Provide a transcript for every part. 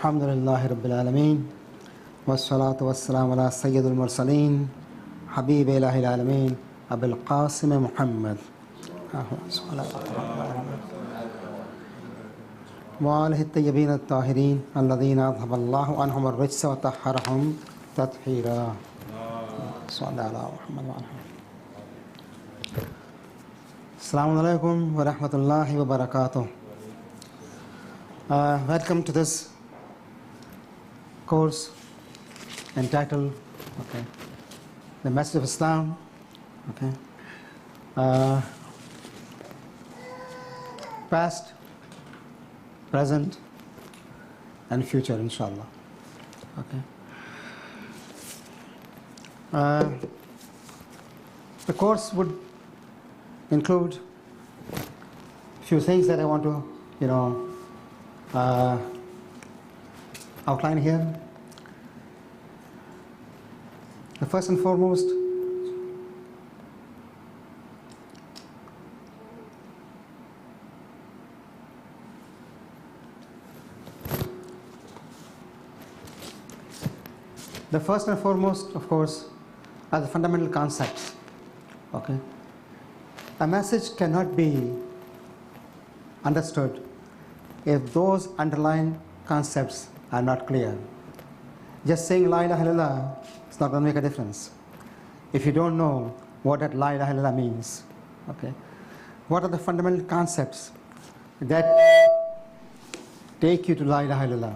Alhamdulillahi Rabbil Alameen. Wassalatu wassalamu ala Sayyidul Mursaleen. Habib Ilahil Alameen. Abul Qasim Muhammad. وآله الطيبين الطاهرين الذين أذهب الله عنهم الرجس وطهرهم تطهيرا. صلى الله على محمد وعلى آله. Assalamu alaikum wa rahmatullahi wa barakatuh. Welcome to this course entitled The Message of Islam. Past, present and future, inshallah. The course would include a few things that I want to outline here. The first and foremost, of course, are the fundamental concepts. A message cannot be understood if those underlying concepts are not clear. Just saying La ilaha illallah is not going to make a difference if you don't know what that La ilaha illallah means. What are the fundamental concepts that take you to La ilaha illallah?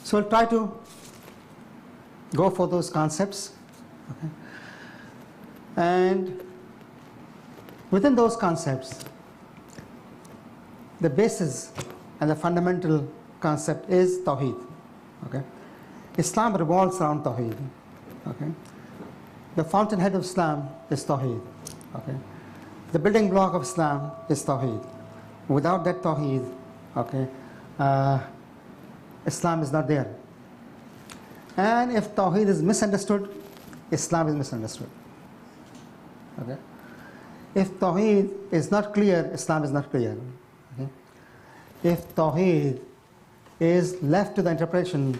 So we'll try to go for those concepts. And within those concepts, the basis and the fundamental concept is Tawheed. Islam revolves around Tawheed. The fountainhead of Islam is Tawheed. The building block of Islam is Tawheed. Without that Tawheed, Islam is not there. And if Tawheed is misunderstood, Islam is misunderstood. If Tawheed is not clear, Islam is not clear. If Tawheed is left to the interpretation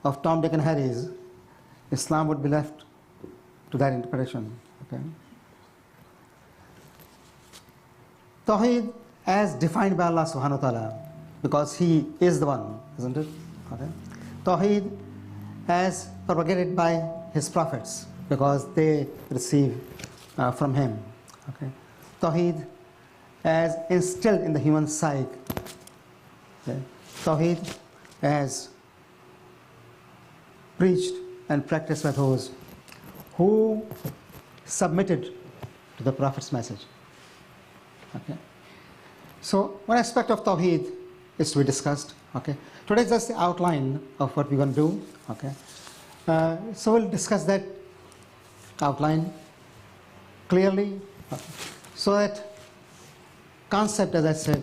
of Tom, Dick and Harry's, Islam would be left to that interpretation. Tawheed as defined by Allah subhanahu wa ta'ala, because He is the one, isn't it? Tawheed as propagated by His prophets, because they receive from Him. Tawheed as instilled in the human psyche. Tawheed as preached and practiced by those who submitted to the Prophet's message. So one aspect of Tawheed is to be discussed. Today is just the outline of what we're going to do. So we'll discuss that outline clearly, so that concept, as I said,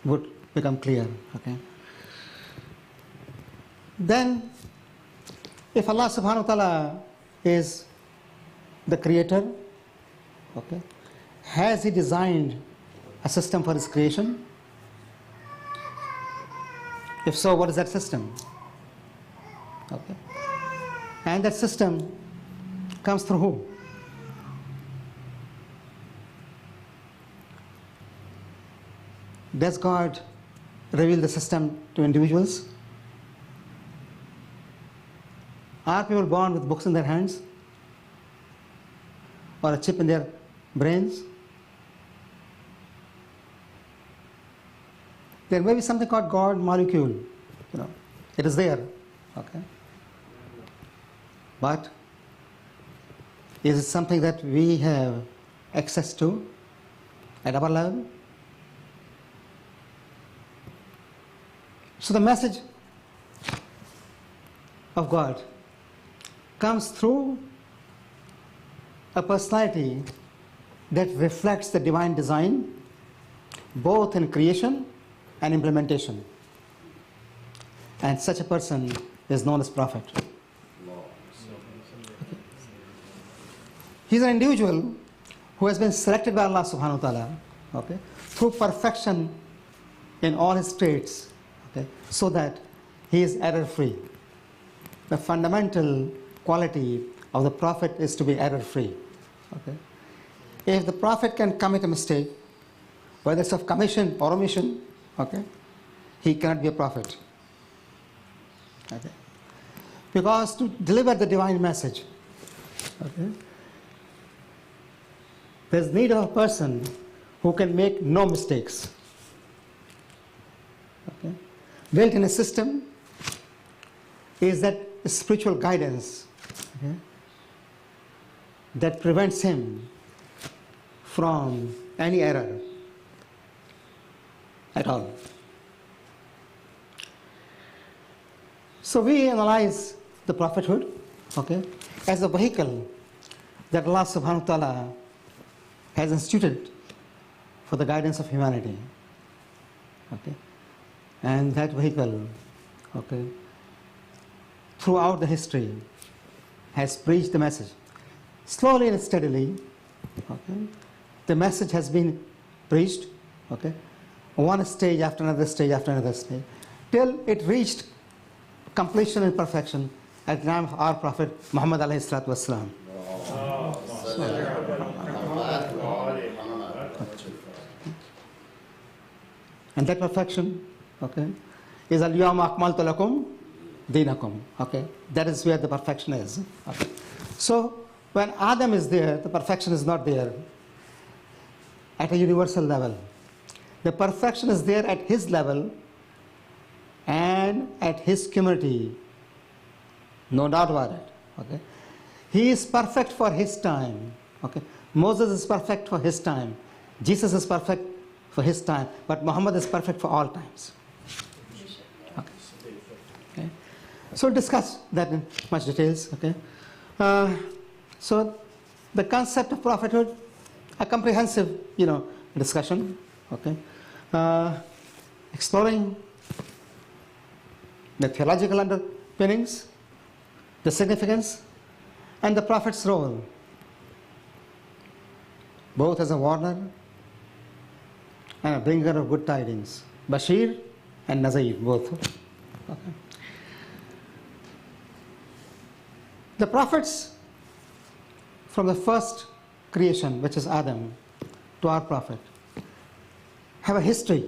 would become clear. Then, if Allah subhanahu wa ta'ala is the creator, has He designed a system for His creation? If so, what is that system? And that system comes through who? Does God reveal the system to individuals? Are people born with books in their hands? Or a chip in their brains? There may be something called God molecule. It is there. But is it something that we have access to at our level? So the message of God comes through a personality that reflects the divine design, both in creation and implementation. And such a person is known as prophet. He's an individual who has been selected by Allah subhanahu wa ta'ala, okay, through perfection in all his traits, okay, so that he is error-free. The fundamental quality of the Prophet is to be error-free. Okay? If the Prophet can commit a mistake, whether it's of commission or omission, okay, he cannot be a prophet. Okay? Because to deliver the divine message, okay, there's need of a person who can make no mistakes. Okay? Built in a system is that spiritual guidance, okay, that prevents him from any error at all. So we analyze the prophethood, okay, as a vehicle that Allah subhanahu wa ta'ala has instituted for the guidance of humanity. Okay? And that vehicle, okay, throughout the history has preached the message. Slowly and steadily, okay, the message has been preached, okay, one stage after another stage after another stage, till it reached completion and perfection at the time of our Prophet Muhammad alayhi salatu wasalam. And that perfection, okay, is al-yawma akmaltu lakum dinakum. Okay, that is where the perfection is. Okay. So when Adam is there, the perfection is not there at a universal level. The perfection is there at his level and at his community. No doubt about it. Okay. He is perfect for his time. Okay. Moses is perfect for his time. Jesus is perfect for his time. But Muhammad is perfect for all times. Okay. Okay. So we'll discuss that in much details. Okay. So the concept of prophethood, a comprehensive, discussion. Okay. Exploring the theological underpinnings, the significance, and the prophet's role, both as a warner and a bringer of good tidings. Bashir and Nazir, both. Okay. The prophets, from the first creation, which is Adam, to our prophet, have a history,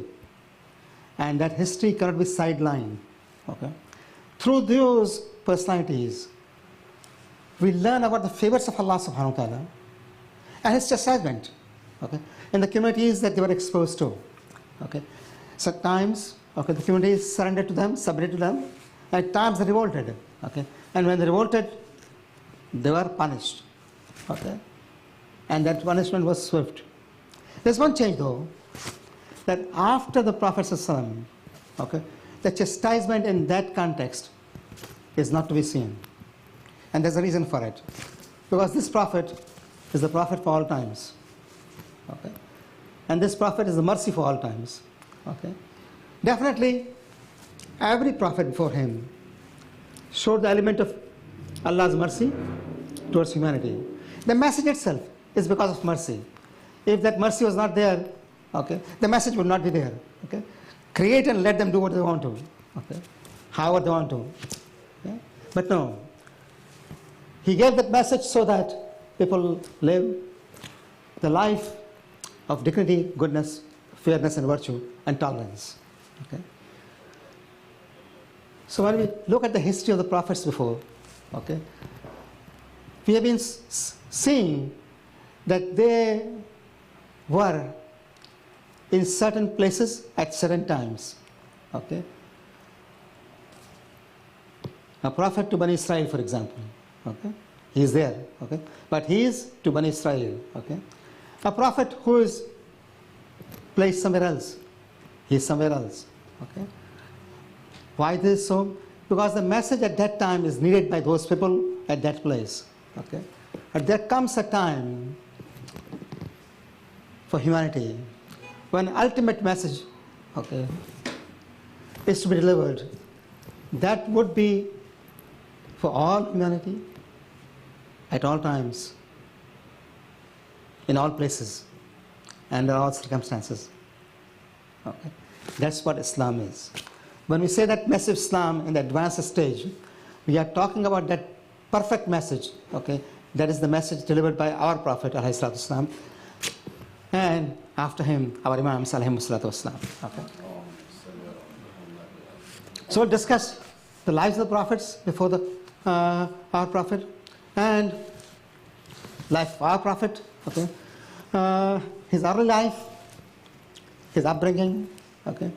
and that history cannot be sidelined. Okay? Through those personalities, we learn about the favors of Allah subhanahu wa ta'ala and his chastisement, okay, in the communities that they were exposed to. Okay? So at times, okay, the communities surrendered to them, submitted to them, and at times they revolted. Okay? And when they revolted, they were punished. Okay? And that punishment was swift. There's one change though, that after the Prophet ﷺ, okay, the chastisement in that context is not to be seen. And there's a reason for it. Because this prophet is the prophet for all times. Okay? And this prophet is the mercy for all times. Okay? Definitely, every prophet before him showed the element of Allah's mercy towards humanity. The message itself is because of mercy. If that mercy was not there, okay, the message would not be there. Okay? Create and let them do what they want to. Okay? However they want to. Okay? But no. He gave that message so that people live the life of dignity, goodness, fairness and virtue and tolerance. Okay? So when we look at the history of the prophets before, okay, we have been seeing that they were in certain places at certain times. Okay? A prophet to Bani Israel, for example. Okay? He is there. Okay? But he is to Bani Israel. Okay? A prophet who is placed somewhere else. He is somewhere else. Okay? Why this is so? Because the message at that time is needed by those people at that place. Okay? But there comes a time for humanity when ultimate message, okay, is to be delivered. That would be for all humanity at all times. in all places and in all circumstances. Okay. That's what Islam is. When we say that message Islam in the advanced stage, we are talking about that perfect message. Okay. That is the message delivered by our Prophet ﷺ, and after him our Imams ﷺ. Okay. So we'll discuss the lives of the prophets before our Prophet, and life of our Prophet. Okay. His early life, his upbringing, okay,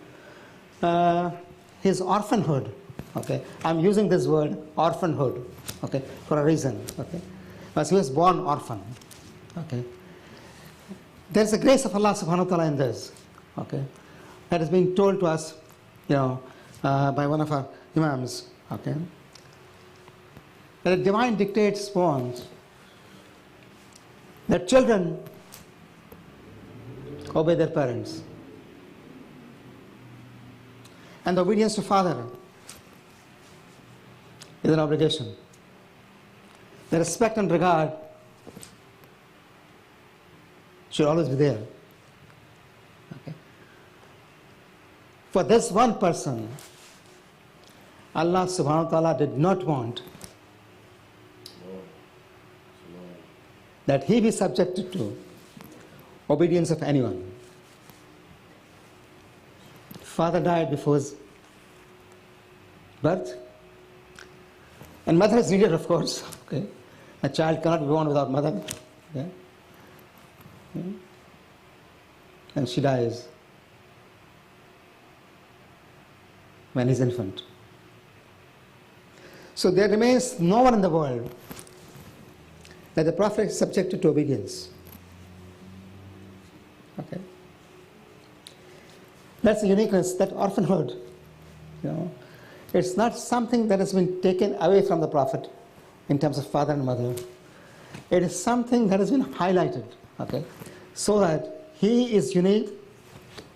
his orphanhood. Okay, I'm using this word orphanhood, okay, for a reason. Okay, because he was born orphan. Okay, there's a grace of Allah Subhanahu wa Taala in this. Okay, that is being told to us, by one of our Imams. Okay, that a divine dictates wants that children obey their parents, and the obedience to father is an obligation. The respect and regard should always be there. Okay. For this one person, Allah Subhanahu wa Taala did not want that he be subjected to obedience of anyone. Father died before his birth, and mother is needed, of course. Okay, a child cannot be born without mother. Okay? And she dies when he's infant. So there remains no one in the world that the Prophet is subjected to obedience. Okay, that's the uniqueness, that orphanhood. It's not something that has been taken away from the Prophet in terms of father and mother. It is something that has been highlighted, okay, so that he is unique,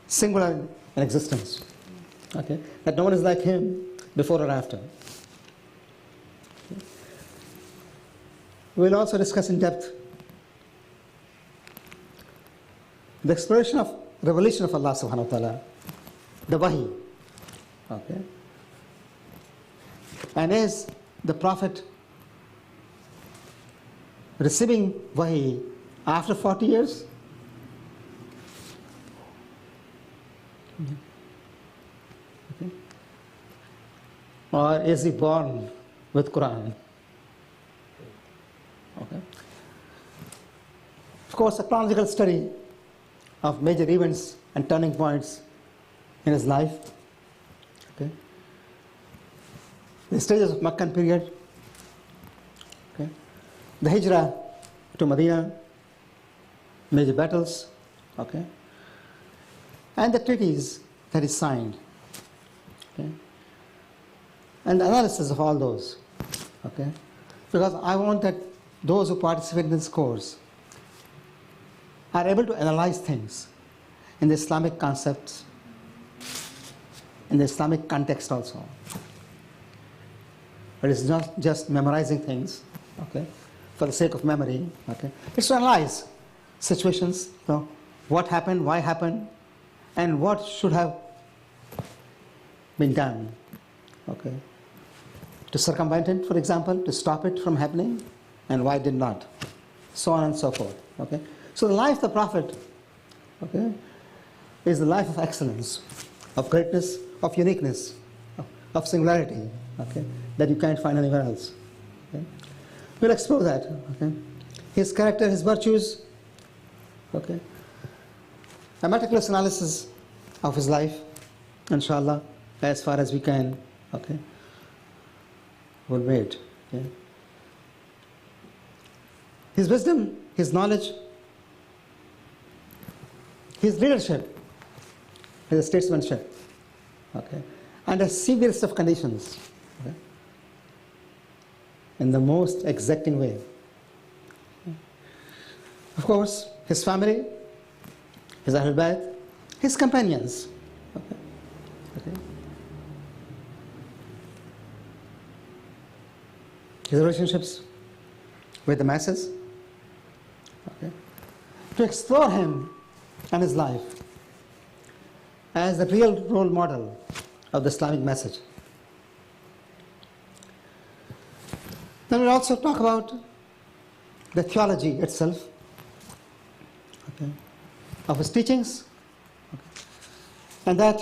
singular in existence. Okay, that no one is like him before or after. Okay. We'll also discuss in depth the exploration of revelation of Allah Subhanahu wa Taala, the Wahi. Okay. And is the Prophet receiving Wahi after 40 years? Okay. Or is he born with Quran? Okay. Of course, a chronological study of major events and turning points in his life. Okay. The stages of Meccan period. Okay. The Hijrah to Medina, major battles. Okay. And the treaties that he signed. Okay. And the analysis of all those. Okay. Because I want that those who participate in this course are able to analyze things in the Islamic concepts, in the Islamic context also. But it's not just memorizing things, okay, for the sake of memory, okay. It's to analyze situations, what happened, why happened, and what should have been done, okay, to circumvent it, for example, to stop it from happening, and why did not, so on and so forth, okay. So the life of the Prophet, okay, is the life of excellence, of greatness, of uniqueness, of singularity, okay, that you can't find anywhere else. Okay. We'll explore that. Okay. His character, his virtues, okay. A meticulous analysis of his life, inshallah, as far as we can, okay. We'll wait. Okay. His wisdom, his knowledge, his leadership, his statesmanship, okay, under severest of conditions, okay, in the most exacting way. Okay. Of course, his family, his Ahlul Bayt, his companions, okay. Okay. His relationships with the masses, okay. to explore him and his life as the real role model of the Islamic message. Then we'll also talk about the theology itself, okay, of his teachings, okay, and that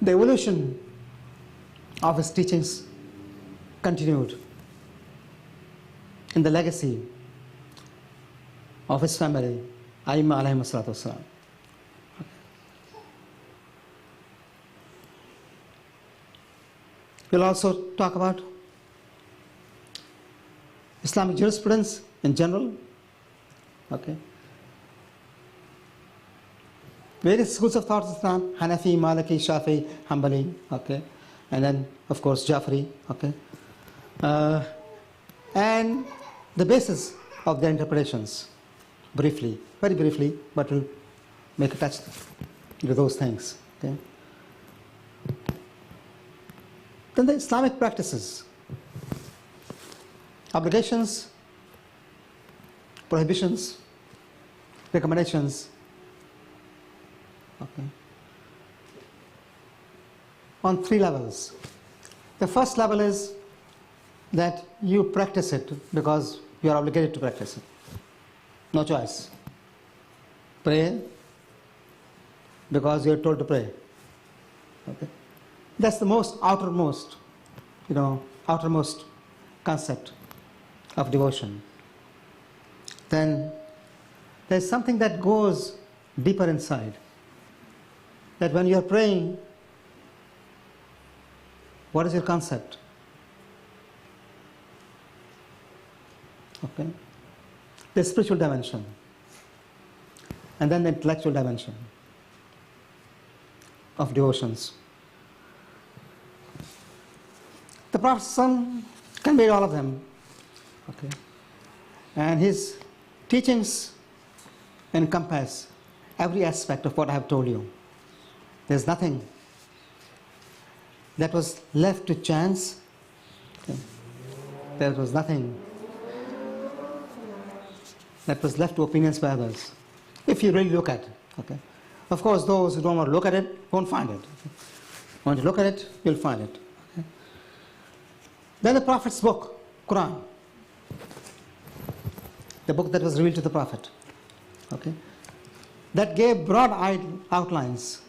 the evolution of his teachings continued in the legacy of his family, Aimma alayhi salatu wasalam. We'll also talk about Islamic jurisprudence in general, okay. Various schools of thought in Islam, Hanafi, Maliki, Shafi, Hanbali, okay, and then of course Jafri, okay, and the basis of their interpretations, briefly, very briefly, but we'll make a touch to those things, okay. Then the Islamic practices, obligations, prohibitions, recommendations, okay, on 3 levels. The first level is that you practice it because you are obligated to practice it. No choice. Pray because you are told to pray. Okay. That's the outermost concept of devotion. Then there's something that goes deeper inside. That when you're praying, what is your concept? Okay. The spiritual dimension. And then the intellectual dimension of devotions. The Prophet conveyed all of them. Okay. And his teachings encompass every aspect of what I have told you. There's nothing that was left to chance. Okay. There was nothing that was left to opinions by others, if you really look at it. Okay. Of course, those who don't want to look at it won't find it. Okay. Want to look at it, you'll find it. Okay. Then the Prophet's book, Quran, the book that was revealed to the Prophet, okay, that gave broad outlines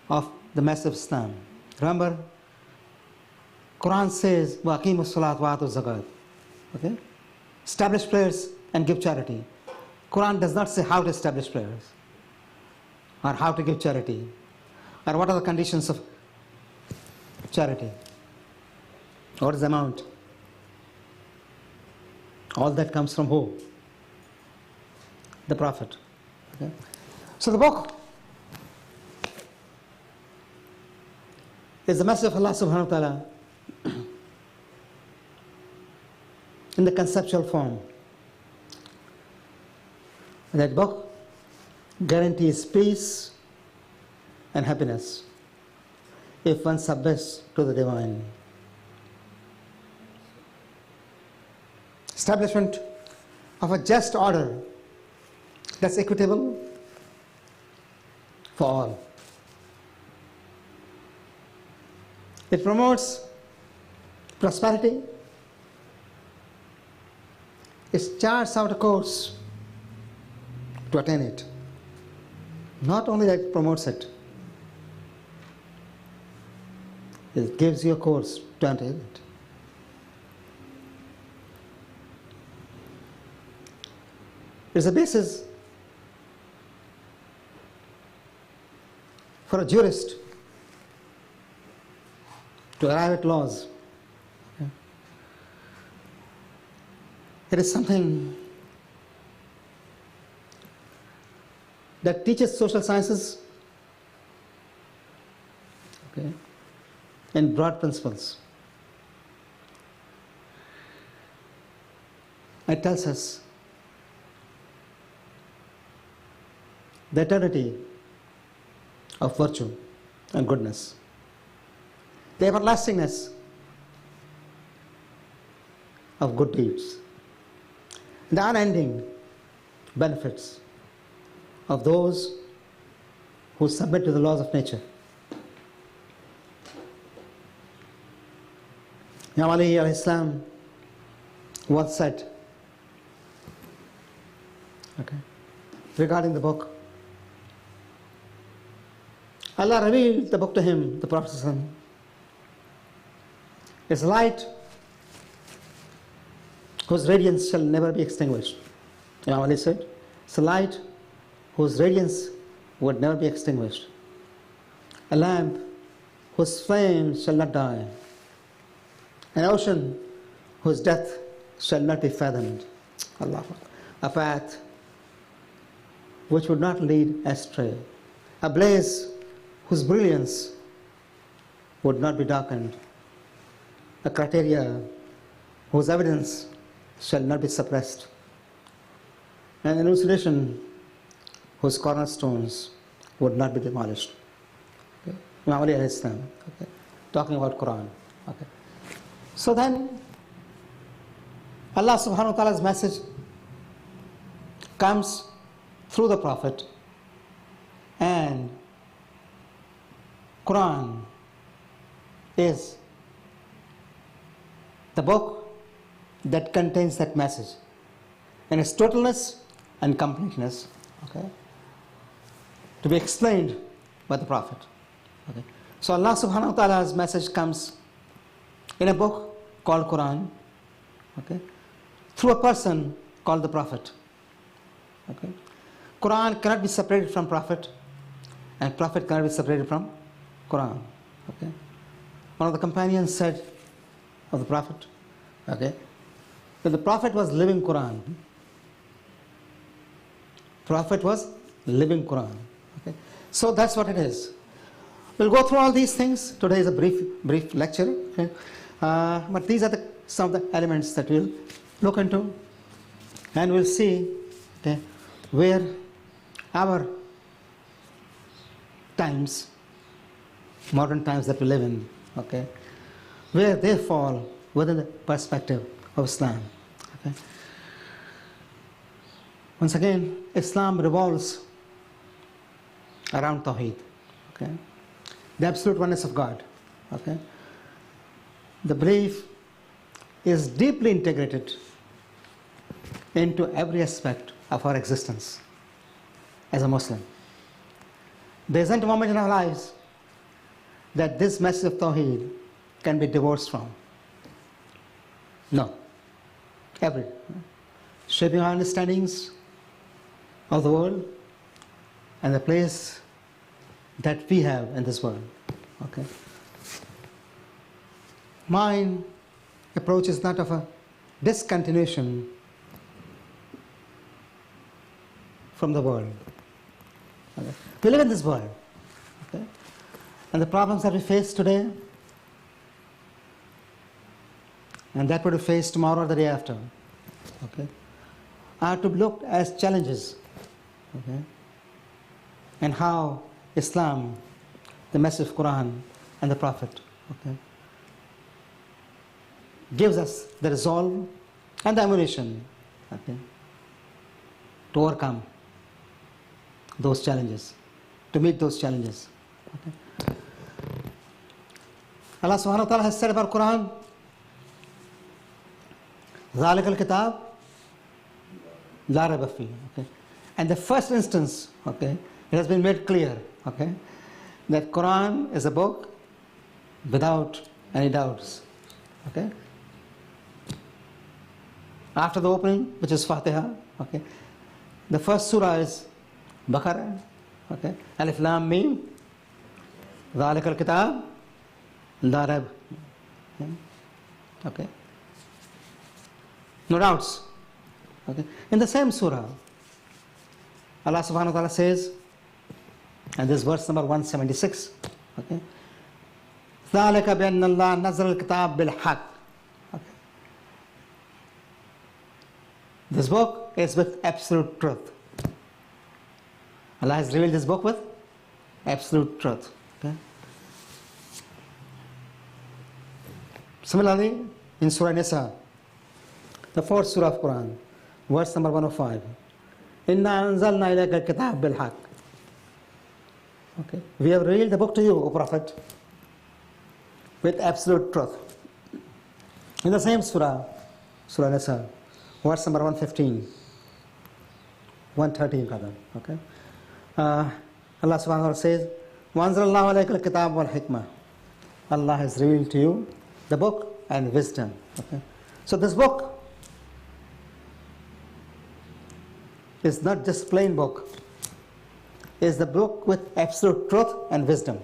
of the message of Islam. Remember, Quran says, وَأَقِيمُوا الصَّلَاةَ وَآتُوا الزَّكَاةَ. Okay? Establish prayers and give charity. Quran does not say how to establish prayers or how to give charity or what are the conditions of charity. What is the amount? All that comes from who? The Prophet. Okay? So the book is the message of Allah subhanahu wa ta'ala in the conceptual form. That book guarantees peace and happiness if one submits to the divine. Establishment of a just order that's equitable for all. It promotes prosperity. It charts out a course to attain it. Not only that it promotes it, it gives you a course to attain it. It's a basis for a jurist to arrive at laws. Okay. It is something that teaches social sciences, okay, in broad principles. It tells us the eternity of virtue and goodness, the everlastingness of good deeds. the unending benefits of those who submit to the laws of nature. Imam Ali alayhi salam once said, regarding the book, Allah revealed the book to him, the Prophet ﷺ. It's light whose radiance shall never be extinguished. Imam Ali said, it's a light whose radiance would never be extinguished. A lamp whose flame shall not die. An ocean whose depth shall not be fathomed. Allah. A path which would not lead astray. A blaze whose brilliance would not be darkened. A criteria whose evidence shall not be suppressed. An elucidation whose cornerstones would not be demolished. Imam Ali alayhi salam, talking about Quran. So then, Allah subhanahu wa ta'ala's message comes through the Prophet, and Quran is the book that contains that message in its totalness and completeness, to be explained by the Prophet. So Allah subhanahu wa ta'ala's message comes in a book called Quran, through a person called the Prophet. Quran cannot be separated from Prophet, and Prophet cannot be separated from Quran. One of the companions said of the Prophet, that the Prophet was living Quran. Prophet was living Quran. So that's what it is. We'll go through all these things. Today is a brief lecture, but these are some of the elements that we'll look into, and we'll see where our times, modern times that we live in, where they fall within the perspective of Islam. Once again, Islam revolves around Tawheed, the absolute oneness of God. The belief is deeply integrated into every aspect of our existence as a Muslim. There isn't a moment in our lives that this message of Tawheed can be divorced from. No. Every. Shaping our understandings of the world and the place that we have in this world. Mine approach is not of a discontinuation from the world. We live in this world, and the problems that we face today and that we face tomorrow or the day after, are to be looked as challenges, and how Islam, the message of Quran and the Prophet, gives us the resolve and the ammunition to overcome those challenges, to meet those challenges. Allah subhanahu wa ta'ala has said about Quran, ذَلِكَ الْكِتَابِ لَا رَيْبَ فِيهِ. And the first instance, it has been made clear, that Quran is a book without any doubts. After the opening, which is Fatiha, the first surah is Baqarah, Alif Lam Mim, ذَلِكَ الْكِتَابِ لَا رَيْبَ. No doubts. In the same surah, Allah subhanahu wa ta'ala says, and this verse number 176, ذَلِكَ بِأَنَّ اللَّهَ نَزَّلَ الْكِتَابَ بِالْحَقِّ. This book is with absolute truth. Allah has revealed this book with absolute truth. Similarly, in Surah Nisa, the fourth surah of Quran, verse number 105. Inna anzalna ilayka al-kitab bil-haq. Okay. We have revealed the book to you, O Prophet, with absolute truth. In the same surah, Surah Nisa, verse number 115, 113 rather. Okay. Allah subhanahu wa ta'ala says, وَأَنزَلَ اللَّهُ عَلَيْكَ الْكِتَابَ وَالْحِكْمَةِ. Allah has revealed to you the book and wisdom. Okay. So this book is not just plain book. It's the book with absolute truth and wisdom.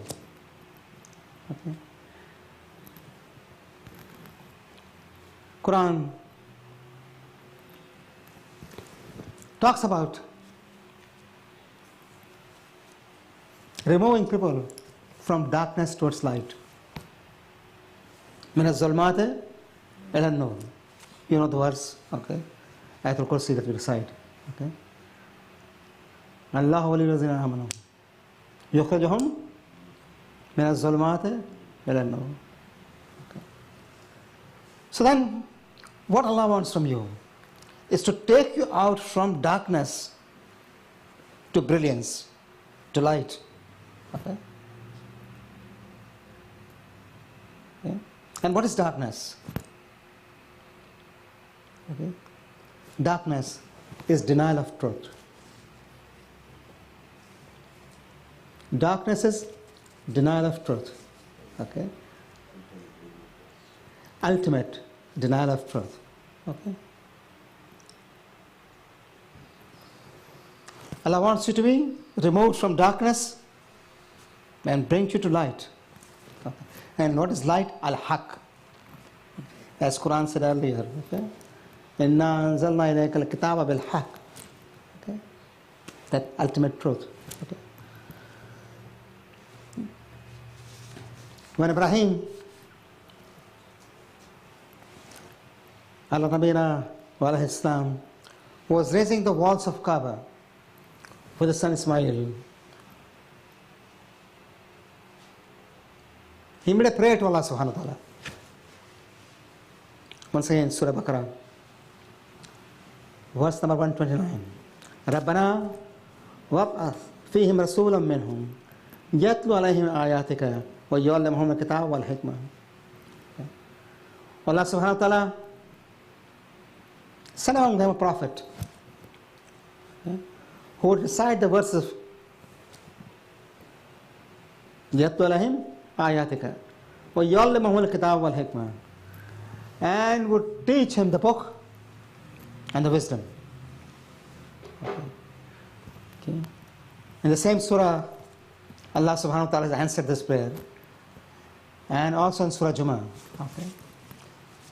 Okay. Quran talks about removing people from darkness towards light. من الظلمات إلى النور. You know the verse, okay? Ayatul Kursi that we recite, okay? الله ولي الذين آمنوا يخرجهم من الظلمات إلى النور. Okay. So then, what Allah wants from you is to take you out from darkness to brilliance, to light. Okay? Okay. And what is darkness? Okay. Darkness is denial of truth. Darkness is denial of truth. Okay? Ultimate denial of truth. Okay? Allah wants you to be removed from darkness and bring you to light. Okay? And what is light? Al-Haq. As Quran said earlier. Okay? Inna anzalna ilayka al-kitaba bil-haq. Okay? That ultimate truth. Okay? When Ibrahim ala nabina wa alayhi salam was raising the walls of Kaaba for the son Ismail, he made a prayer to Allah subhanahu wa ta'ala. Once again, Surah Baqarah, verse number 129. Rabbana wab'ath fihim rasulam minhum yatlu alayhim ayatika wa yu'allimuhum al-kitaba wal hikmah. Allah subhanahu wa ta'ala sent among them a prophet, who would recite the verses yatlu alayhim ayatika wa yu'allimuhum al-kitaba wal hikmah, and would teach him the book and the wisdom. Okay. In the same surah, Allah subhanahu wa ta'ala has answered this prayer, and also in Surah Jummah. Okay.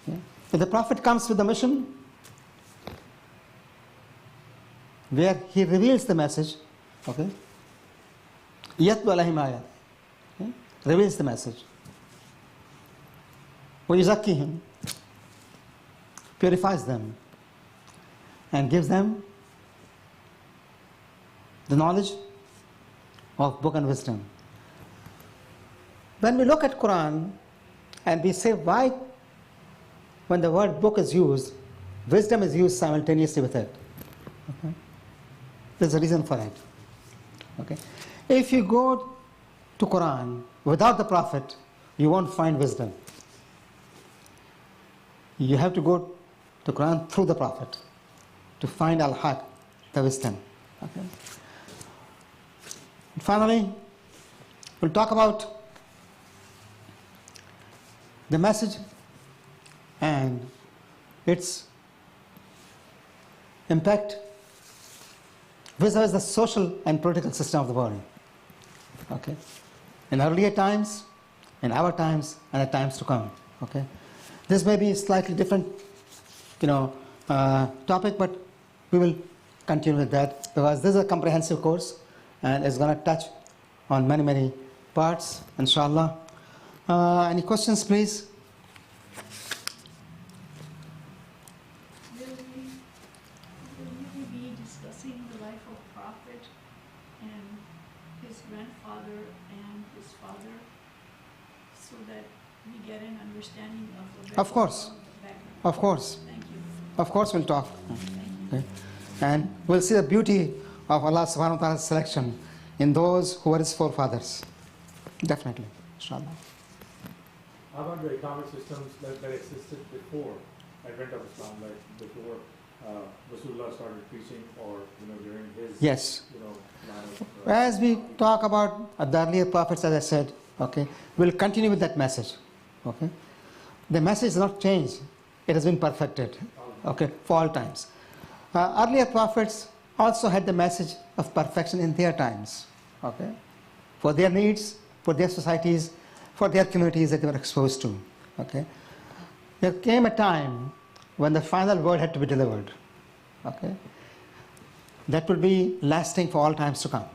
Okay. If the Prophet comes with the mission where he reveals the message, okay, yatlu alayhim ayat, okay, reveals the message, wa yuzakkihim, purifies them, and gives them the knowledge of book and wisdom. When we look at Quran and we say why, when the word book is used, wisdom is used simultaneously with it. Okay? There's a reason for it. Okay? If you go to Quran without the Prophet, you won't find wisdom. You have to go to Quran through the Prophet to find al-haq, the wisdom. Okay? And finally, we'll talk about the message and its impact vis-a-vis the social and political system of the world. Okay? In earlier times, in our times, and at times to come. Okay? This may be a slightly different, topic, but we will continue with that because this is a comprehensive course and it's going to touch on many, many parts, inshallah. Any questions, please? Will we be discussing the life of Prophet and his grandfather and his father so that we get an understanding of the Of course. background? Of course. Thank you. Of course we'll talk. Thank you. Okay? And we'll see the beauty of Allah subhanahu wa ta'ala's selection in those who were his forefathers. Definitely, inshallah. How about the economic systems that existed before advent of Islam, like before Rasulullah started preaching, or during his Yes. line of, As we talk about the earlier prophets, as I said, okay, we'll continue with that message. Okay, the message has not changed; it has been perfected. Okay, for all times. Earlier prophets also had the message of perfection in their times. Okay, for their needs, for their societies, for their communities that they were exposed to. Okay, there came a time when the final word had to be delivered. Okay, that will be lasting for all times to come,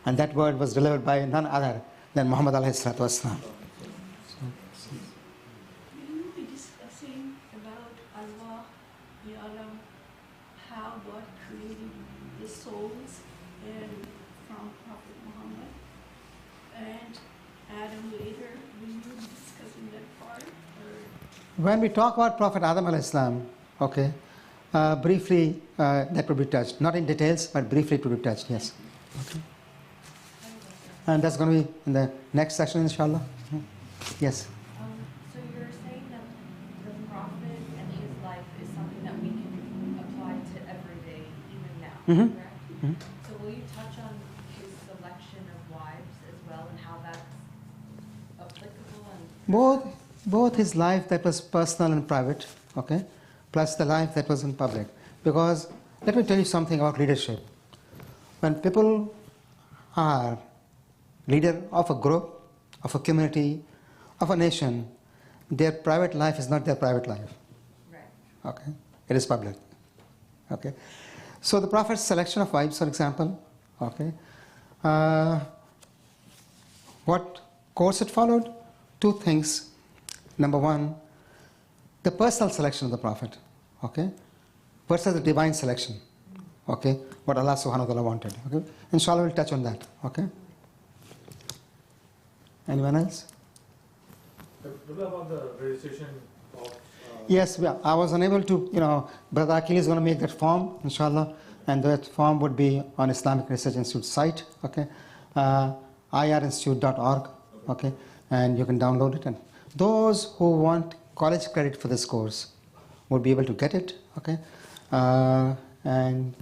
and that word was delivered by none other than Muhammad alayhi salatu wasalam. Will you be discussing about Allah, Ya'lam, how God created the souls and from Prophet Muhammad and Adam later? Will you be discussing that part? Or When we talk about Prophet Adam alayhi salam, okay, briefly that will be touched, not in details, but briefly to be touched. Yes. Okay. And that's going to be in the next section, inshallah. Yes. So you're saying that the prophet and his life is something that we can apply to every day, even now, Mhm. correct? Mhm. So will you touch on his selection of wives as well, and how that's applicable? And Both his life that was personal and private, okay, plus the life that was in public. Because let me tell you something about leadership. When people are leader of a group, of a community, of a nation, their private life is not their private life. right. Okay, it is public. Okay, so the Prophet's selection of wives, for example, okay, what course it followed? Two things. Number one, the personal selection of the Prophet. Okay, versus the divine selection. Okay, what Allah subhanahu wa ta'ala wanted. Okay, inshallah we'll touch on that. Okay. Anyone else? what about the registration of? Yes, I was unable to, Brother Akil is going to make that form, inshallah, and that form would be on Islamic Research Institute site, okay, irinstitute.org, okay, and you can download it. And those who want college credit for this course would be able to get it, okay, and,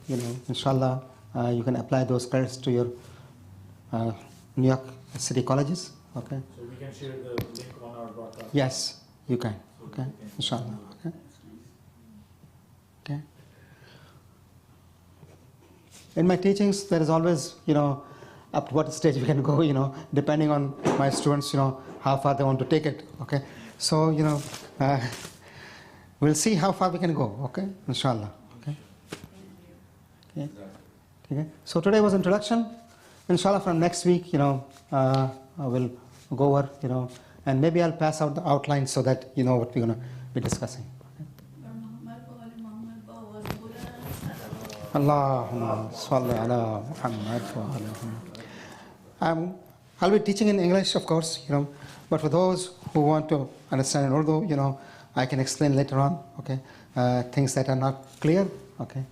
inshallah, you can apply those credits to your New York City colleges, okay. So we can share the link on our broadcast. Yes, you can. So Okay, we can- inshallah. Okay. Okay. In my teachings, there is always, up to what stage we can go, depending on my students, how far they want to take it. Okay. So, we'll see how far we can go. Okay, inshallah. Okay. Okay. Okay. So today was introduction. Inshallah, from next week, I will go over, and maybe I'll pass out the outline so that you know what we're going to be discussing. Allahumma salli ala Muhammad wa ala. I'll be teaching in English, of course, but for those who want to understand in Urdu, I can explain later on, okay, things that are not clear, okay.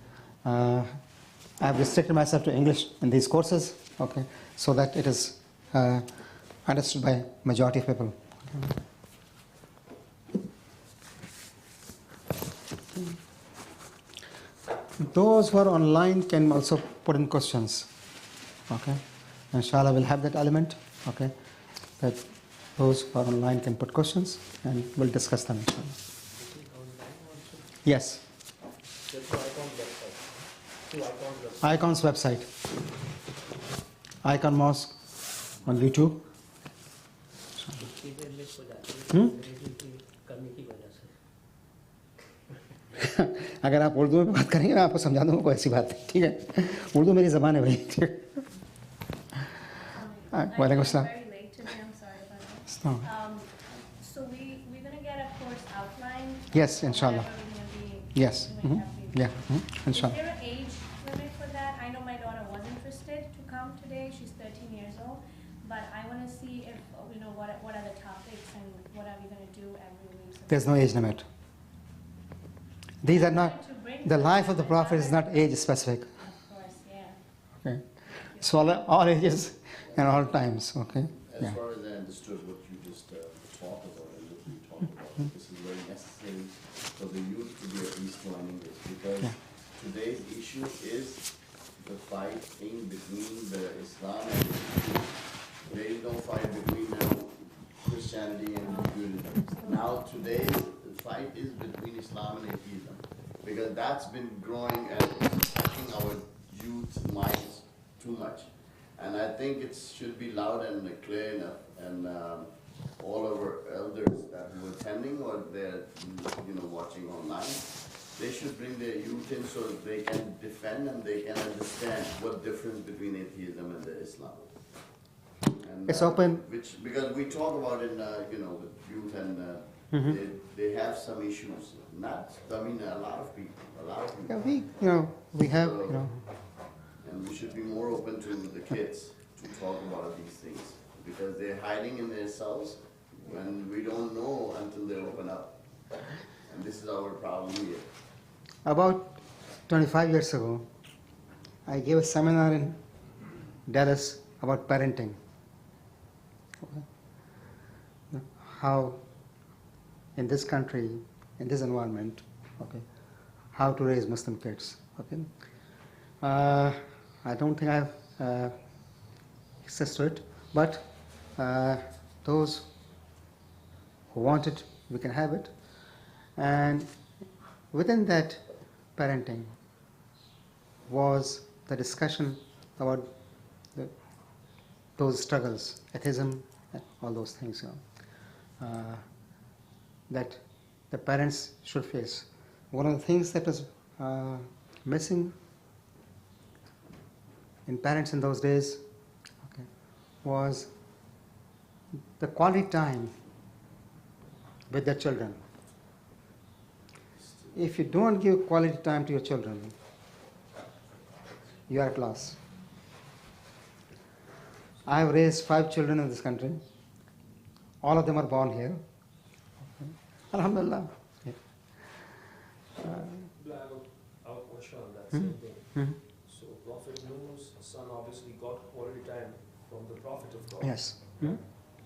I've restricted myself to English in these courses, okay, so that it is understood by majority of people. Those who are online can also put in questions. Okay, inshallah we'll have that element. Okay, that those who are online can put questions and we'll discuss them. Inshallah. Yes. Icon's website. Icon Mosque on YouTube. अगर आप उर्दू में बात करेंगे मैं आपको समझा दूंगा कोई ऐसी बात नहीं ठीक है उर्दू मेरी ज़बान है भाई ठीक है वालेकुम अस्सलाम Very late today, I'm sorry about that. अस्सलाम So we're going to get a course outline. Yes, inshallah. Whatever we're gonna be Yes. doing Yeah. Is Inshallah. there an age limit for that? I know my daughter was interested to come today. She's 13 years old. But I want to see if, what are the topics and what are we going to do every week. So There's no age limit. These are not, To bring the them life of the to Prophet is another- not age specific. Of course, yeah. Okay. So all ages and all times. Okay. As Yeah. far as I understood what you just talked about and what we talked about, this is very necessary for the youth to be at least learning this, because Yeah. today's issue is the fight in between the Islam and the Judaism. There is no fight between Christianity and Judaism. Now today the fight is between Islam and atheism, because that's been growing and attacking our youth minds too much. And I think it should be loud and clear enough, and all our elders that were attending or they're watching online, they should bring their youth in so that they can defend and they can understand what difference between atheism and the Islam. And, It's open. Because we talk about in with youth and they have some issues. A lot of people. Yeah, we have, And we should be more open to the kids to talk about these things, because they're hiding in themselves when we don't know until they open up. And this is our problem here. About 25 years ago, I gave a seminar in Dallas about parenting. Okay. How in this country, in this environment, okay, how to raise Muslim kids. Okay. I don't think I have access to it, but those who want it, we can have it. And within that parenting was the discussion about those struggles, atheism, all those things that the parents should face. One of the things that was missing in parents in those days, okay, was the quality time with their children. If you don't give quality time to your children, you are at loss. I have raised 5 children in this country. All of them are born here. Okay. Alhamdulillah. Yeah. I have a question on that same thing. Mhm. So Prophet Nuh's son obviously got quality time from the Prophet of God. Yes. Mhm.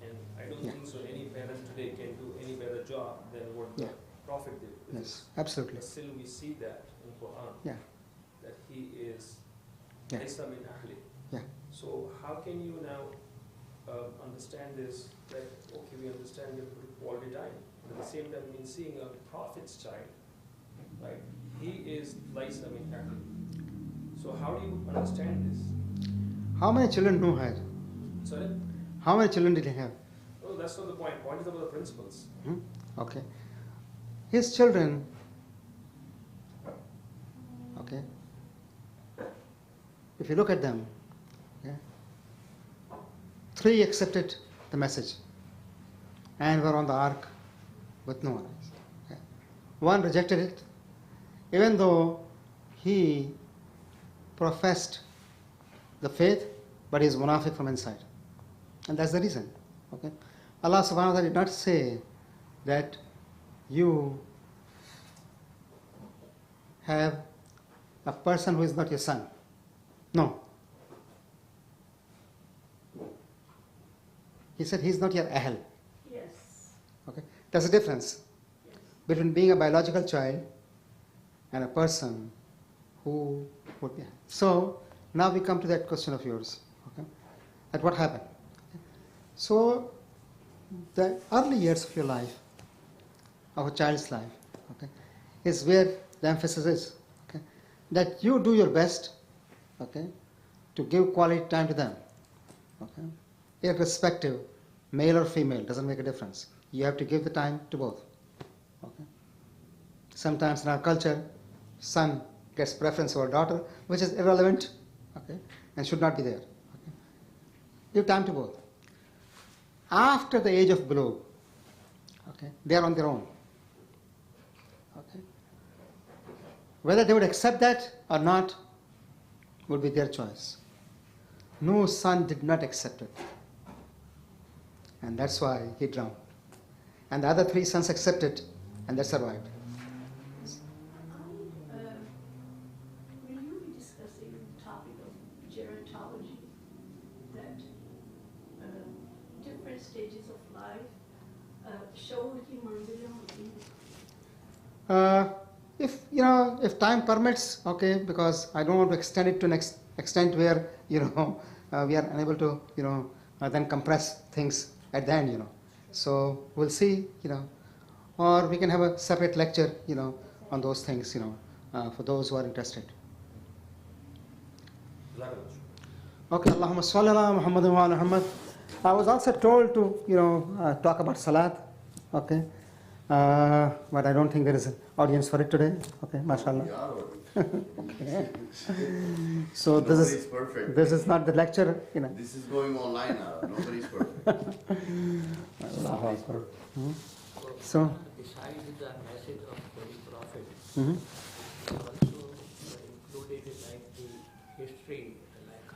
And I don't Yeah. think so any parent today can do any better job than what the Yeah. Prophet did. Yes, absolutely. But still we see that in Quran, Yeah. that he is Yeah. Laysa min ahli. Yeah. So how can you now understand this, that okay, we understand you put quality time, but at the same time in seeing a Prophet's child, right, he is Laysa min ahli. So how do you understand this? How many children Noah had? Sorry? How many children did he have? Oh, that's not the point. Point is about the principles. Hmm? Okay. His children, okay, if you look at them, okay, 3 accepted the message and were on the ark with Noah. Okay. 1 rejected it, even though he professed the faith, but he is munafiq from inside. And that's the reason. Okay. Allah subhanahu wa ta'ala did not say that you have a person who is not your son. No. He said he's not your ahl. Yes. Okay. There's a difference Yes. between being a biological child and a person who would be. So now we come to that question of yours. Okay. That what happened. Okay. So the early years of your life, of a child's life, okay, is where the emphasis is. Okay. That you do your best, okay, to give quality time to them. Okay. Irrespective, male or female, doesn't make a difference. You have to give the time to both. Okay. Sometimes in our culture, son gets preference over daughter, which is irrelevant, okay, and should not be there. Okay. Give time to both. After the age of bulugh, okay, they are on their own. Okay. Whether they would accept that or not would be their choice. Noah's son did not accept it. And that's why he drowned. And the other 3 sons accepted, and they survived. stages of life. Show ki manzilin hoti hain. If time permits, okay, because I don't want to extend it to next extent where we are unable to then compress things at the end, So we'll see, or we can have a separate lecture, on those things, for those who are interested. Okay, Allahumma salli ala Muhammad wa ala Muhammad. I was also told to, talk about Salat, okay, but I don't think there is an audience for it today. Okay, mashallah. Okay. So Nobody's perfect. this is not the lecture, This is going online now. Nobody's perfect. Allahu Akbar. So, besides the message of Holy Prophet, Mhm. also included like the history, like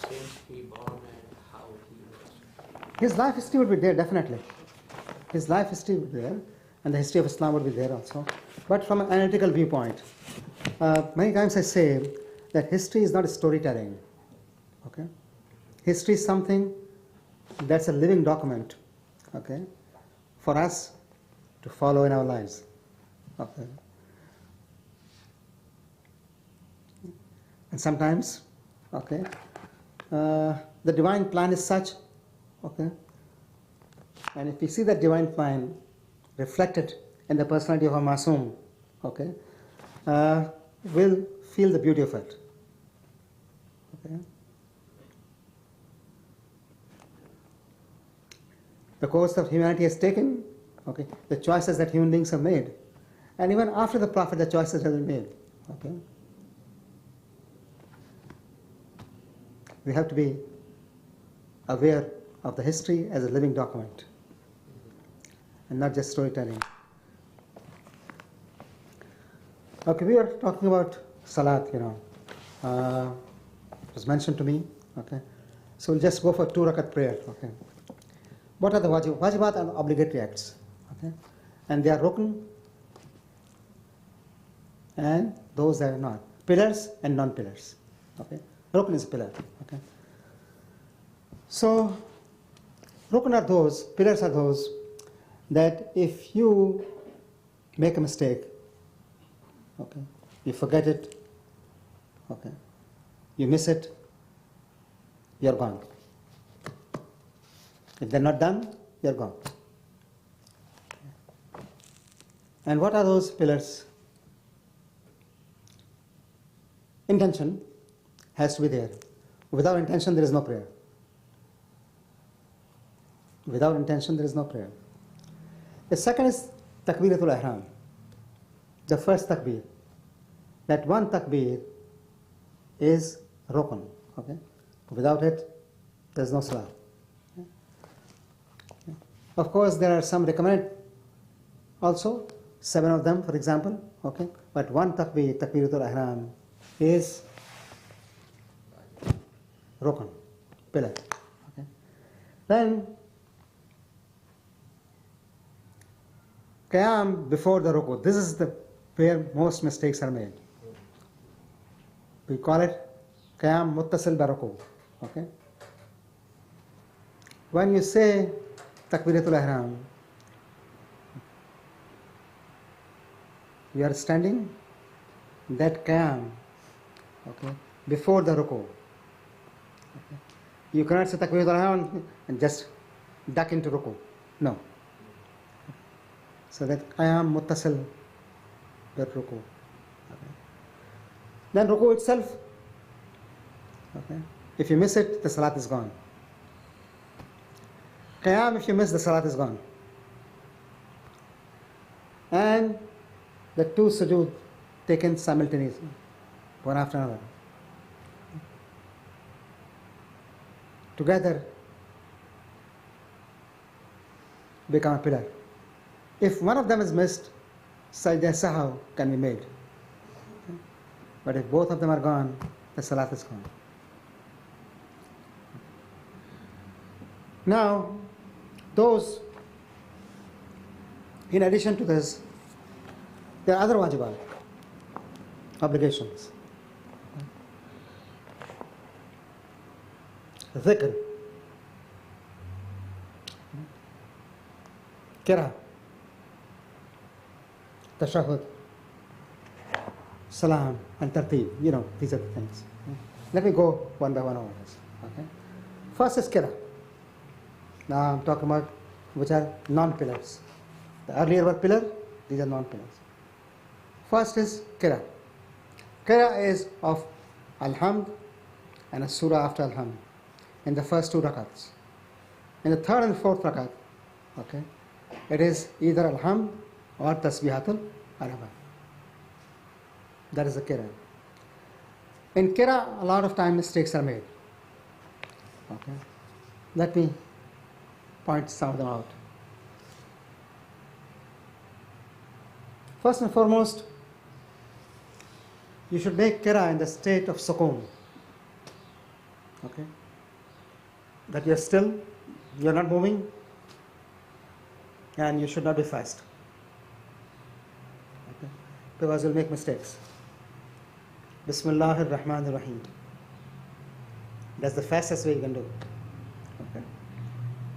since he born and how he was. His life history would be there, definitely. His life history would be there, and the history of Islam would be there also. But from an analytical viewpoint, many times I say that history is not storytelling. Okay, history is something that's a living document. Okay, for us to follow in our lives. Okay, and sometimes, okay, the divine plan is such. Okay. And if we see that divine plan reflected in the personality of a Masoom, okay, we'll feel the beauty of it. Okay. The course that humanity has taken, okay, the choices that human beings have made, and even after the Prophet, the choices have been made. Okay. We have to be aware of the history as a living document and not just storytelling. Okay, we are talking about Salat, it was mentioned to me, okay. So we'll just go for 2 rakat prayer, okay. What are the wajib? Wajibat are obligatory acts, okay. And they are rukn and those that are not. Pillars and non-pillars, okay. Rukn is pillar, okay. So, rukn are those, pillars are those that if you make a mistake, okay, you forget it, okay, you miss it, you're gone. If they're not done, you're gone. And what are those pillars? Intention has to be there. Without intention, there is no prayer. Without intention, there is no prayer. The second is Takbiratul Ihram. The first takbir. That one takbir is rukn. Okay? Without it, there is no salah. Okay? Of course, there are some recommended also, 7 of them, for example. Okay? But one takbir, Takbiratul Ihram, is rukn, pillar. Okay? Then Qiyam before the ruku. This is where most mistakes are made. We call it Qiyam muttasil bi ruku. Okay? When you say Takbiratul Ihram, you are standing that Qiyam, okay, before the ruku. Okay? You cannot say Takbiratul Ihram and just duck into ruku. No. So that Qiyam muttasil with ruku. Okay. Then ruku itself, okay, if you miss it, the salat is gone. Qiyam, if you miss, the salat is gone. And the 2 sujood taken simultaneously, one after another. Together become a pillar. If one of them is missed, sajda sahaw can be made. Okay? But if both of them are gone, the salat is gone. Now, those, in addition to this, there are other wajibat, obligations. Dhikr. Qira, Tashahhud, Salam, and Tartib. You know, these are the things. Let me go one by one over this. Okay? First is Qira. Now I'm talking about which are non-pillars. The earlier were pillar, these are non-pillars. First is Qira. Qira is of Alhamd and a surah after Alhamd in the first 2 rakats. In the third and fourth rakat, okay, it is either Alhamd or Tasbihatul Araba. That is the Qira. In Qira, a lot of time mistakes are made. Okay. Let me point some of them out. First and foremost, you should make Qira in the state of sukoon. Okay? That you are still, you are not moving, and you should not be fast. Okay? Because you will make mistakes. Bismillahir Rahmanir Rahim. That's the fastest way you can do. Okay?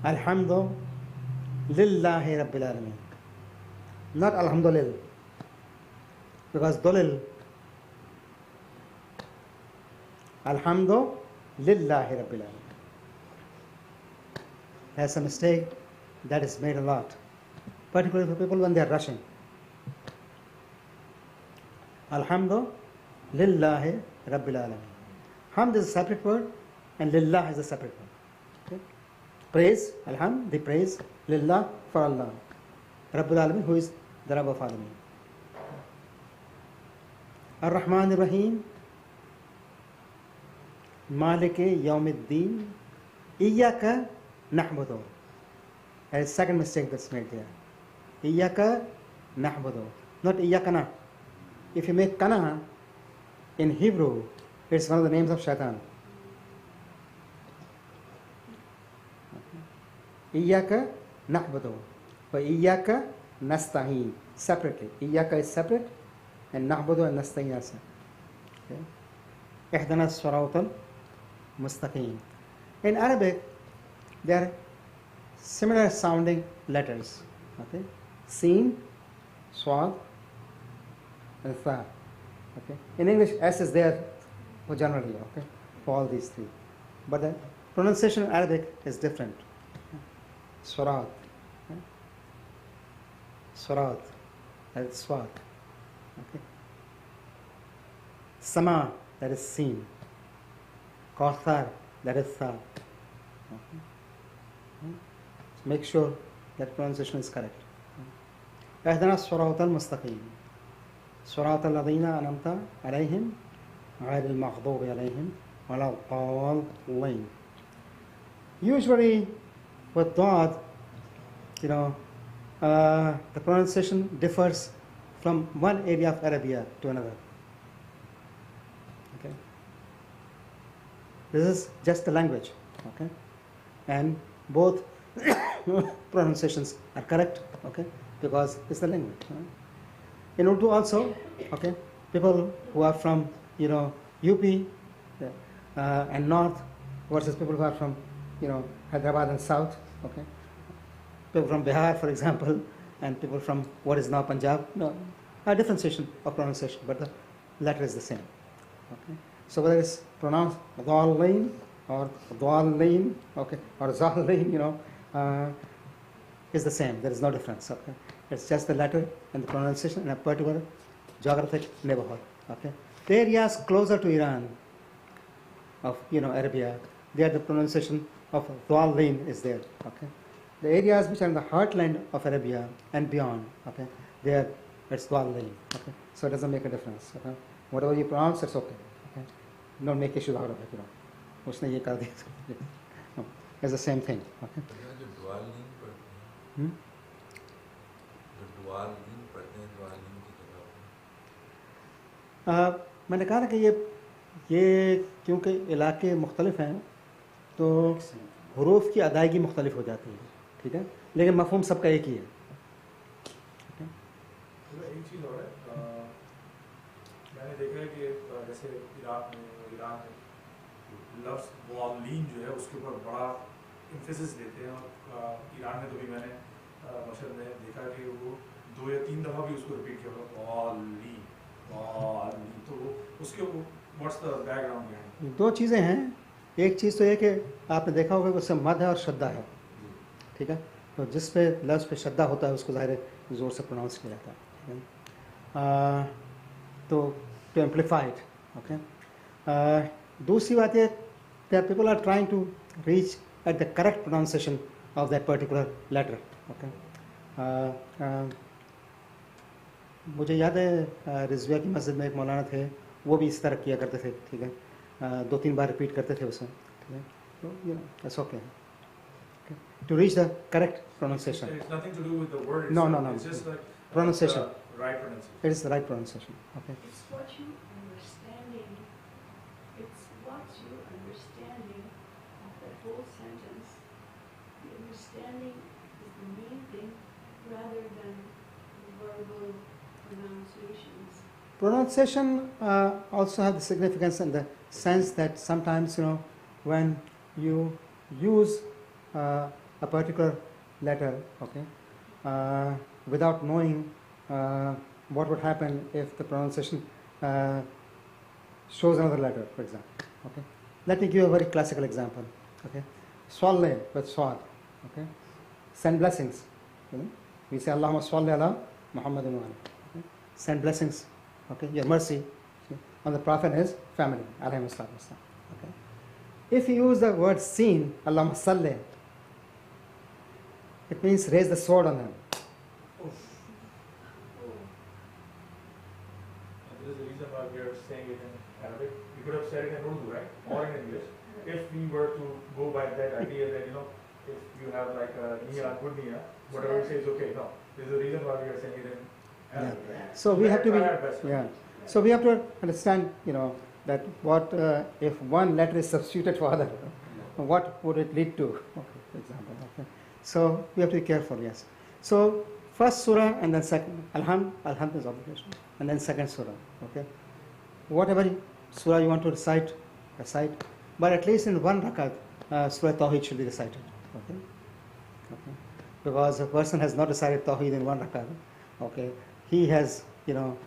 Alhamdu Lillahi Rabbil Alameen. Not Alhamdulillah. Because Dulil, Alhamdu Lillahi Rabbil Alameen. That's a mistake that is made a lot, particularly for people when they are rushing. Alhamdu Lillahi Rabbil Alameen. Hamd is a separate word and Lillah is a separate word. Okay? Praise, Alhamd, the praise, Lillah, for Allah. Rabbul Alameen, who is the Rabb of Alameen. Ar-Rahman Ar-Rahim, Maliki Yawmiddin, Iyaka Nahbudu. That is second mistake that's made here. Iyaka Nahbudu. Not Iyakana. If you make Kana in Hebrew, it's one of the names of Shaitan. Iyaka Nahbudu. But Iyaka Nasta'in. Separately. Iyaka is separate and Nahbudu and Nasta'in are separate. Okay? Ihdana Swarautal Mustaqim. In Arabic, there are similar sounding letters. Okay? Sin, Swad, and Tha. Okay? In English, S is there for generally, okay, for all these three. But the pronunciation in Arabic is different. Swarad. Okay? Swarad. That is Swad. Okay? Sama, that is Sin. Kauthar, that is Tha. Okay? So make sure that pronunciation is correct. اهدنا الصراط المستقيم صراط الذين أنعمت عليهم غير المغضوب عليهم ولا الضالين. Usually with Dad, the pronunciation differs from one area of Arabia to another. Okay? This is just the language. Okay? And both pronunciations are correct, okay, because it's the language. Right? In Urdu also, okay, people who are from, UP and North versus people who are from, Hyderabad and South, okay, people from Bihar, for example, and people from what is now Punjab, a differentiation of pronunciation, but the letter is the same. Okay, so whether it's pronounced Dalain or Dalain, okay, or Zalain, is the same. There is no difference. Okay, it's just the letter and the pronunciation in a particular geographic neighborhood. Okay, the areas closer to Iran, of Arabia, there the pronunciation of Dalain is there. Okay, the areas which are in the heartland of Arabia and beyond, okay, there it's Dalain. Okay, so it doesn't make a difference. Okay, whatever you pronounce, it's okay. Okay, don't make issues out of it. Usne ye kar diya. No, it's the same thing. Okay. मैंने कहा ना कि ये क्योंकि इलाके मुख्तलिफ हैं तो हुरूफ की अदायगी मुख्तलिफ हो जाती है, ठीक है, लेकिन मफहूम सबका एक ही है. एक चीज़ और है, मैंने देखा है कि जैसे ईरान में लफ्ज़ वालीन जो है उसके ऊपर बड़ा एम्फेसिस देते हैं, और ईरान में तो भी मैंने मशहद ने देखा कि वो 2 या 3 दफ़ा भी उसको रिपीट किया वाली वाली, तो उसके व्हाट्स द बैकग्राउंड बिहाइंड? दो चीज़ें हैं। एक चीज़ तो ये कि आपने देखा होगा कि उससे मद है और श्रद्धा है, ठीक है। तो जिस पे लफ्ज़ पे श्रद्धा होता है उसको ज़ाहिर है ज़ोर से प्रोनाउंस किया जाता है, ठीक है। तो टू एम्पलीफाई इट, ओके। दूसरी बात ये that people are trying to reach at the correct pronunciation of that particular letter, okay. मुझे याद है रिजविया की मस्जिद में एक मौलाना थे, वो भी इस तरह किया करते थे, ठीक है। 2-3 बार रिपीट करते थे उसमें, ठीक है। तो you know that's okay to reach the correct pronunciation. It's nothing to do with the word No, itself. no, no. It's just like Pronunciation. the right pronunciation. It is the right pronunciation, okay. It's what you understanding. It's what you understanding of that whole sentence. The understanding is the main thing rather than verbal pronunciations. Pronunciation also have the significance in the sense that sometimes, you know, when you use a particular letter, okay, without knowing what would happen if the pronunciation shows another letter, for example, okay. Let me give a very classical example, okay. Swalli with swad, okay. Send blessings, you know. We say Allahumma swalli ala Muhammadin wa ali, okay. Send blessings, okay, your mercy on the Prophet and his family, alayhi salatu wassalam, okay. If you use the word seen, Allahumma salli, it means raise the sword on them. And there is a reason why we are saying it in Arabic. We could have said it in Urdu, right? Or in English. If we were to go by that idea that, you know, if you have like a niya, good niya, whatever you say is okay. No. There's a reason why we are saying it in Arabic. Right? So we have to be, Try our best. yeah. So we have to understand, you know, that what if one letter is substituted for other, what would it lead to? Okay, for example. Okay. So we have to be careful. Yes. So first surah and then second. Alhamd is obligation, and then second surah. Okay. Whatever surah you want to recite, recite. But at least in one rakat, surah Tawheed should be recited. Okay. Okay. Because a person has not recited Tawheed in one rakat, okay, he has, you know,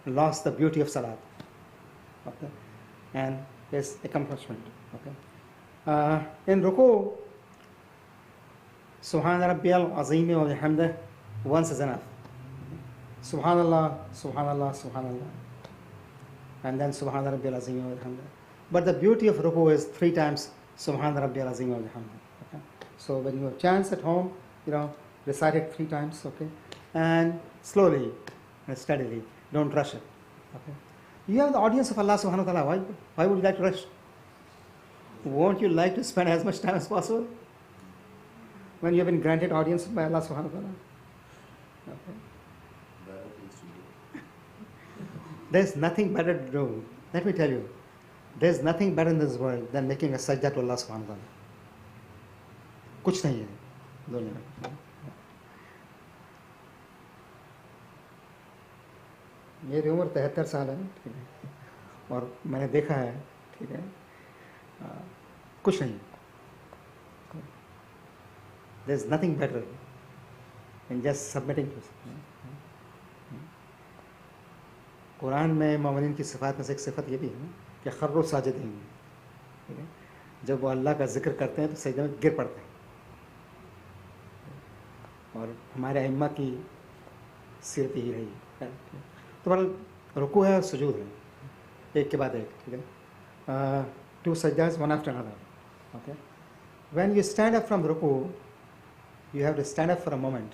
lost the beauty of salat, okay, and his accomplishment, okay. In ruku, Subhana Rabbiyal Azim wa bihamdih once is enough. Subhanallah, Subhanallah, Subhanallah, and then Subhana Rabbiyal Azim wa bihamdih. But the beauty of ruku is 3 times Subhana Rabbiyal Azim wa bihamdih. Okay? So when you have chance at home, you know, recite it 3 times, okay, and slowly and steadily. Don't rush it. Okay. You have the audience of Allah subhanahu wa ta'ala. Why would you like to rush? Won't you like to spend as much time as possible when you have been granted audience by Allah subhanahu wa ta'ala? Okay. Better things to do. There's nothing better to do. Let me tell you, there's nothing better in this world than making a sajda to Allah subhanahu wa ta'ala. कुछ नहीं है दुनिया में. मेरी उम्र 73 साल है, ठीक है, और मैंने देखा है, ठीक है, कुछ नहीं. There is nothing better than just submitting to it. Quran में मोमिन की सिफात में से एक सिफत ये भी है कि खर्रो साजिदीन, ठीक है, जब वो अल्लाह का जिक्र करते हैं तो सजदे में गिर पड़ते हैं. और हमारे अइम्मा की सीरत यही रही है. तो बहरहाल रुकू है और सुजूद है, एक के बाद एक, ठीक है. 2 sajdas one after another. Okay. When you stand up from ruku, you have to stand up for a moment.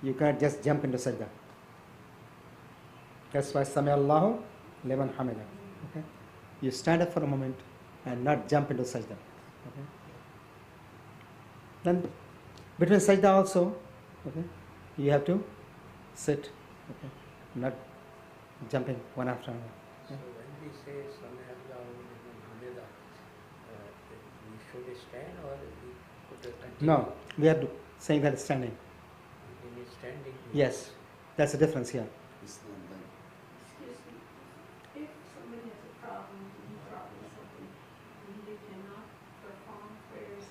You can't just jump into sajda. That's why Sami Allahu liman hamida. Okay. You stand up for a moment and not jump into sajda. Okay. Then between sajda also, okay, you have to sit. Okay. Not jumping one after another. So when we say Sami Allahu liman hamida, we should stand or we could continue? No, we are saying that standing. In standing? Yes, that's the difference here. It's not like Excuse me, if somebody has a problem, knee problem or something, and they cannot perform prayers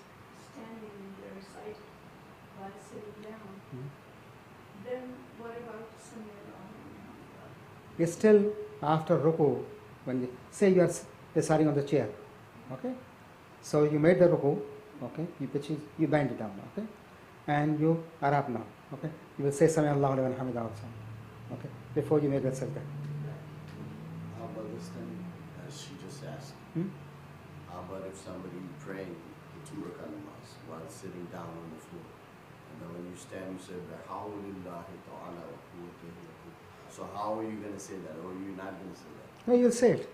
standing in their sight while sitting down, It's still after ruku, when you say you are deciding on the chair, okay? So you made the ruku, okay? You bend it down, okay? And you are up now, okay? You will say Sami Allahu liman hamidah also, okay? Before you make that sajda. How about this thing, as she just asked? Hmm? How about if somebody praying the 2 rakat namaz while sitting down on the floor? And then when you stand, you say, Bahawlillahi ta'ala wa quwwatihi. So how are you going to say that? Or are you not going to say that? No, you'll say it.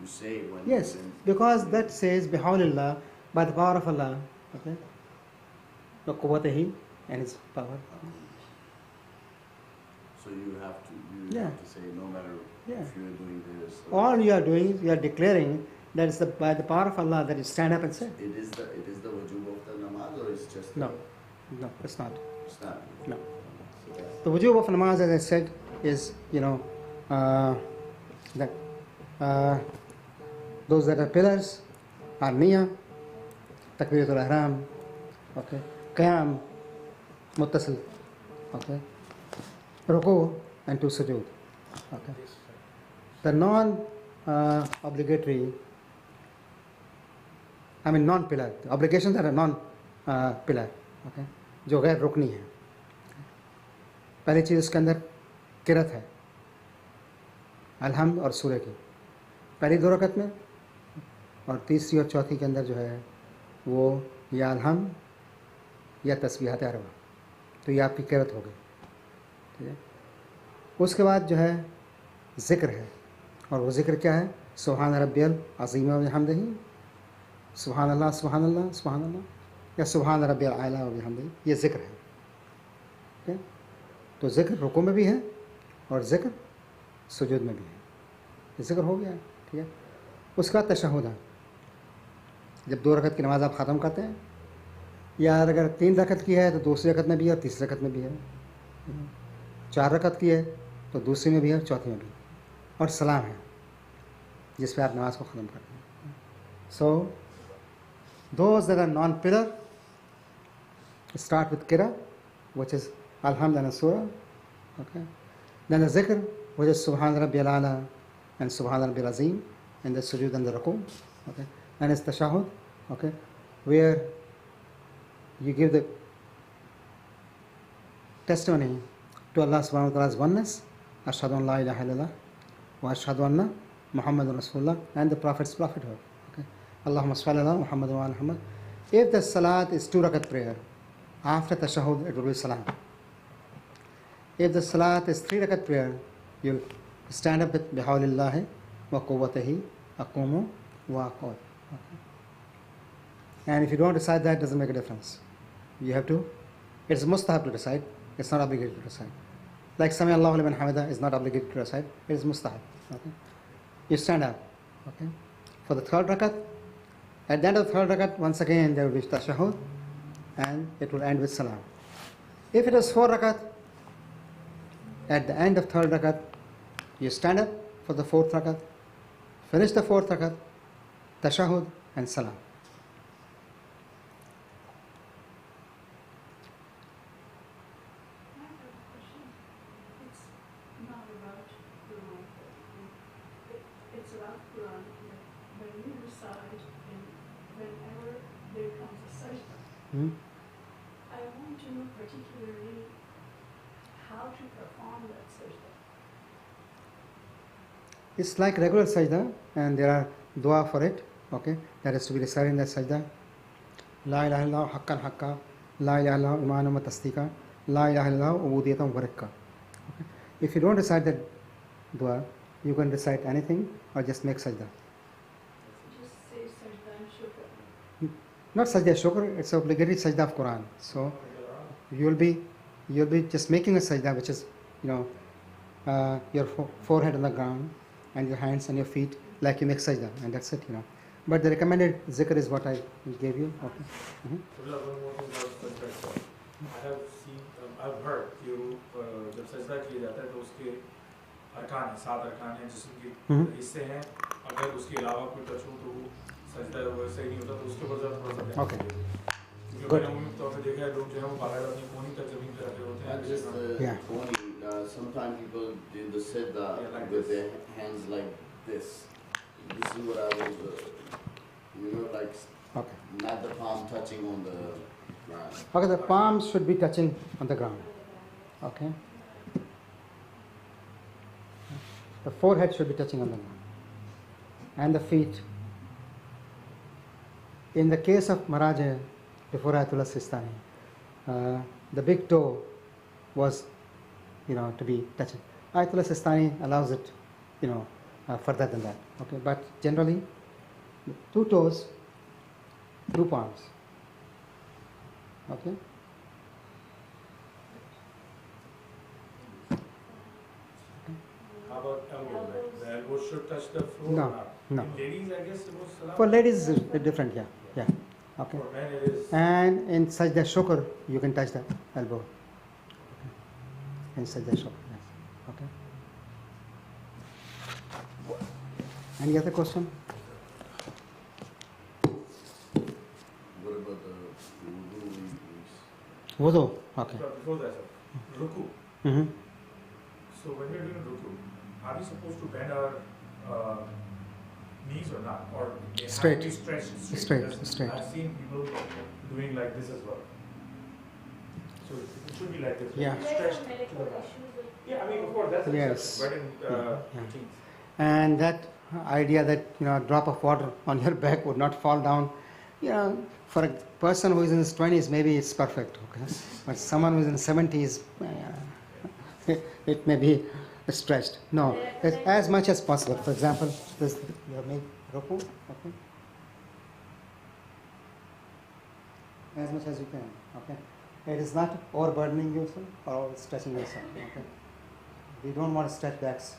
You say it when Yes, when- because that says Bihawlillah, by the power of Allah, okay? Wa quwwatihi, and His power. So you have to Yeah. have to say no matter Yeah. if you're doing this. Or All you are doing is you are declaring that it's by the power of Allah that you stand up and say. it is the wujub of the namaz, or it's just No, no, it's not. it's not. No. So that's, The wujub of namaz, as I said, is, that those that are pillars are niyyah, takbiratul ihram, okay, qiyam, muttasil, okay, ruku, and 2 sujood, okay. The non-obligatory, non-pillar, the obligations that are non-pillar, okay, जो गैर रुकनी है. पहली चीज़ उसके अंदर किरत है, अलहम्द और सूरह की पहली 2 रकत में, और तीसरी और चौथी के अंदर जो है वो या अलहम्द या तस्बीहात अरबा, तो ये आपकी किरत हो गई, ठीक है. उसके बाद जो है ज़िक्र है, और वो ज़िक्र क्या है? सुभान रब्बियल अज़ीम व बिहम्दिही, सुभान अल्लाह सुभान अल्लाह सुभान अल्लाह, या सुभान रब्बियल आला व बिहम्दिही, ये ज़िक्र है, ठीक है. तो ज़िक्र रुकू में भी है और ज़िक्र सुजूद में भी है. ये ज़िक्र हो गया, ठीक है. उसका तशहुद है, जब 2 रकत की नमाज आप ख़त्म करते हैं, या अगर 3 रकत की है तो दूसरी रकत में भी है और तीसरी रकत में भी है, 4 रकत की है तो दूसरी में भी है और चौथी में भी, और सलाम है जिस पे आप नमाज को ख़त्म करते हैं. So those that are non pillar start with किरा, which is alhamd and surah, okay. Then the zikr, which is subhan rabbiyal ala and subhan rabbiyal azim, and the sujood and the ruku, okay. Then it's tashahhud, okay, where you give the testimony to Allah subhanahu wa ta'ala's oneness, ashhadu an la ilaha illallah wa ashhadu anna Muhammadan Rasulullah, and the Prophet's prophethood, okay. Allahumma salli ala Muhammad wa ala Muhammad. If the salat is 2 rakat prayer, after tashahhud it will be salam. If the salat is 3 rakat prayer, you'll stand up with bihawlillahi wa quwwatihi aqumu wa aqud. And if you don't recite that, it doesn't make a difference. You have to, it's mustahab to recite, it's not obligated to recite. Like Sami Allahu liman hamidah is not obligated to recite, it is mustahab. Okay? You stand up, okay, for the 3rd rakat. At the end of the 3rd rakat, once again there will be tashahhud, and it will end with salam. If it is 4 rakat, at the end of 3rd rakat, you stand up for the 4th rakat, finish the 4th rakat, tashahhud and salam. I have a question. It's not about Quran. It's about Quran. When you recite and whenever there comes a sajda, I want to know particularly how to perform that sajda. It's like regular sajda, and there are dua for it, okay, that is to be recited in that sajda. La ilaha illallah haqqan haqqa, la ilaha illallah imanan wa tasdiqa, la ilaha illallah ubudiyatan wa rikka. Okay. If you don't recite that dua, you can recite anything or just make sajda. Just say sajda and shukr. Not sajda shukr, it's obligatory sajda of Quran. So you'll be just making a sajda, which is, your forehead on the ground and your hands and your feet like you make sajda, and that's it, But the recommended zikr is what I gave you. Okay. One more thing about sajda. I have seen, I've heard कि वो जब सजदा किया जाता है तो उसके अरकान हैं, 7 अरकान हैं जिसके हिस्से हैं. अगर उसके अलावा कोई टच हो तो वो सजदा वैसे ही नहीं होता, तो उसके ऊपर ज़रा थोड़ा सा ध्यान Okay. क्योंकि मैंने उम्मीद तौर पे देखा है लोग जो है वो बाहर अपनी कोनी तक जमीन पे रखे होते हैं. Not just Yeah. only sometimes people do the siddha Yeah, like with this. their hands like this. This is what I was, like Okay. not the palm touching on the ground. Okay, the palms should be touching on the ground. Okay. The forehead should be touching on the ground. And the feet. In the case of Maharaja, before Ayatollah Sistani, the big toe was, to be touching. Ayatollah Sistani allows it, further than that. Okay, but generally, 2 toes, 2 palms. Okay. How about elbow? Like the elbow should touch the floor No, or not? no. In ladies, I guess it was allowed. For ladies, it's different. Yeah. Okay. For men, it is. And in Sajda Shukr, you can touch the elbow. In Sajda Shukr, yes. Okay. Any other question? What about the wudu? Wudu. Okay. Before that, sir, ruku. Mm-hmm. So when we're doing ruku, are we supposed to bend our knees or not? Or they Straight. have to be stretched Straight, Because straight. I've seen people doing like this as well. So it should be like this. Yeah. Stretched to the back. Yeah, I mean, of course, that's Yes. but in Yeah. routines. And that idea that a drop of water on your back would not fall down, for a person who is in his 20s, maybe it's perfect. Okay, but someone who is in 70s, it may be stretched. No, it's as much as possible. For example, this you have made ruku, okay, as much as you can. Okay, it is not overburdening yourself or stretching yourself. Okay, we don't want to stretch backs.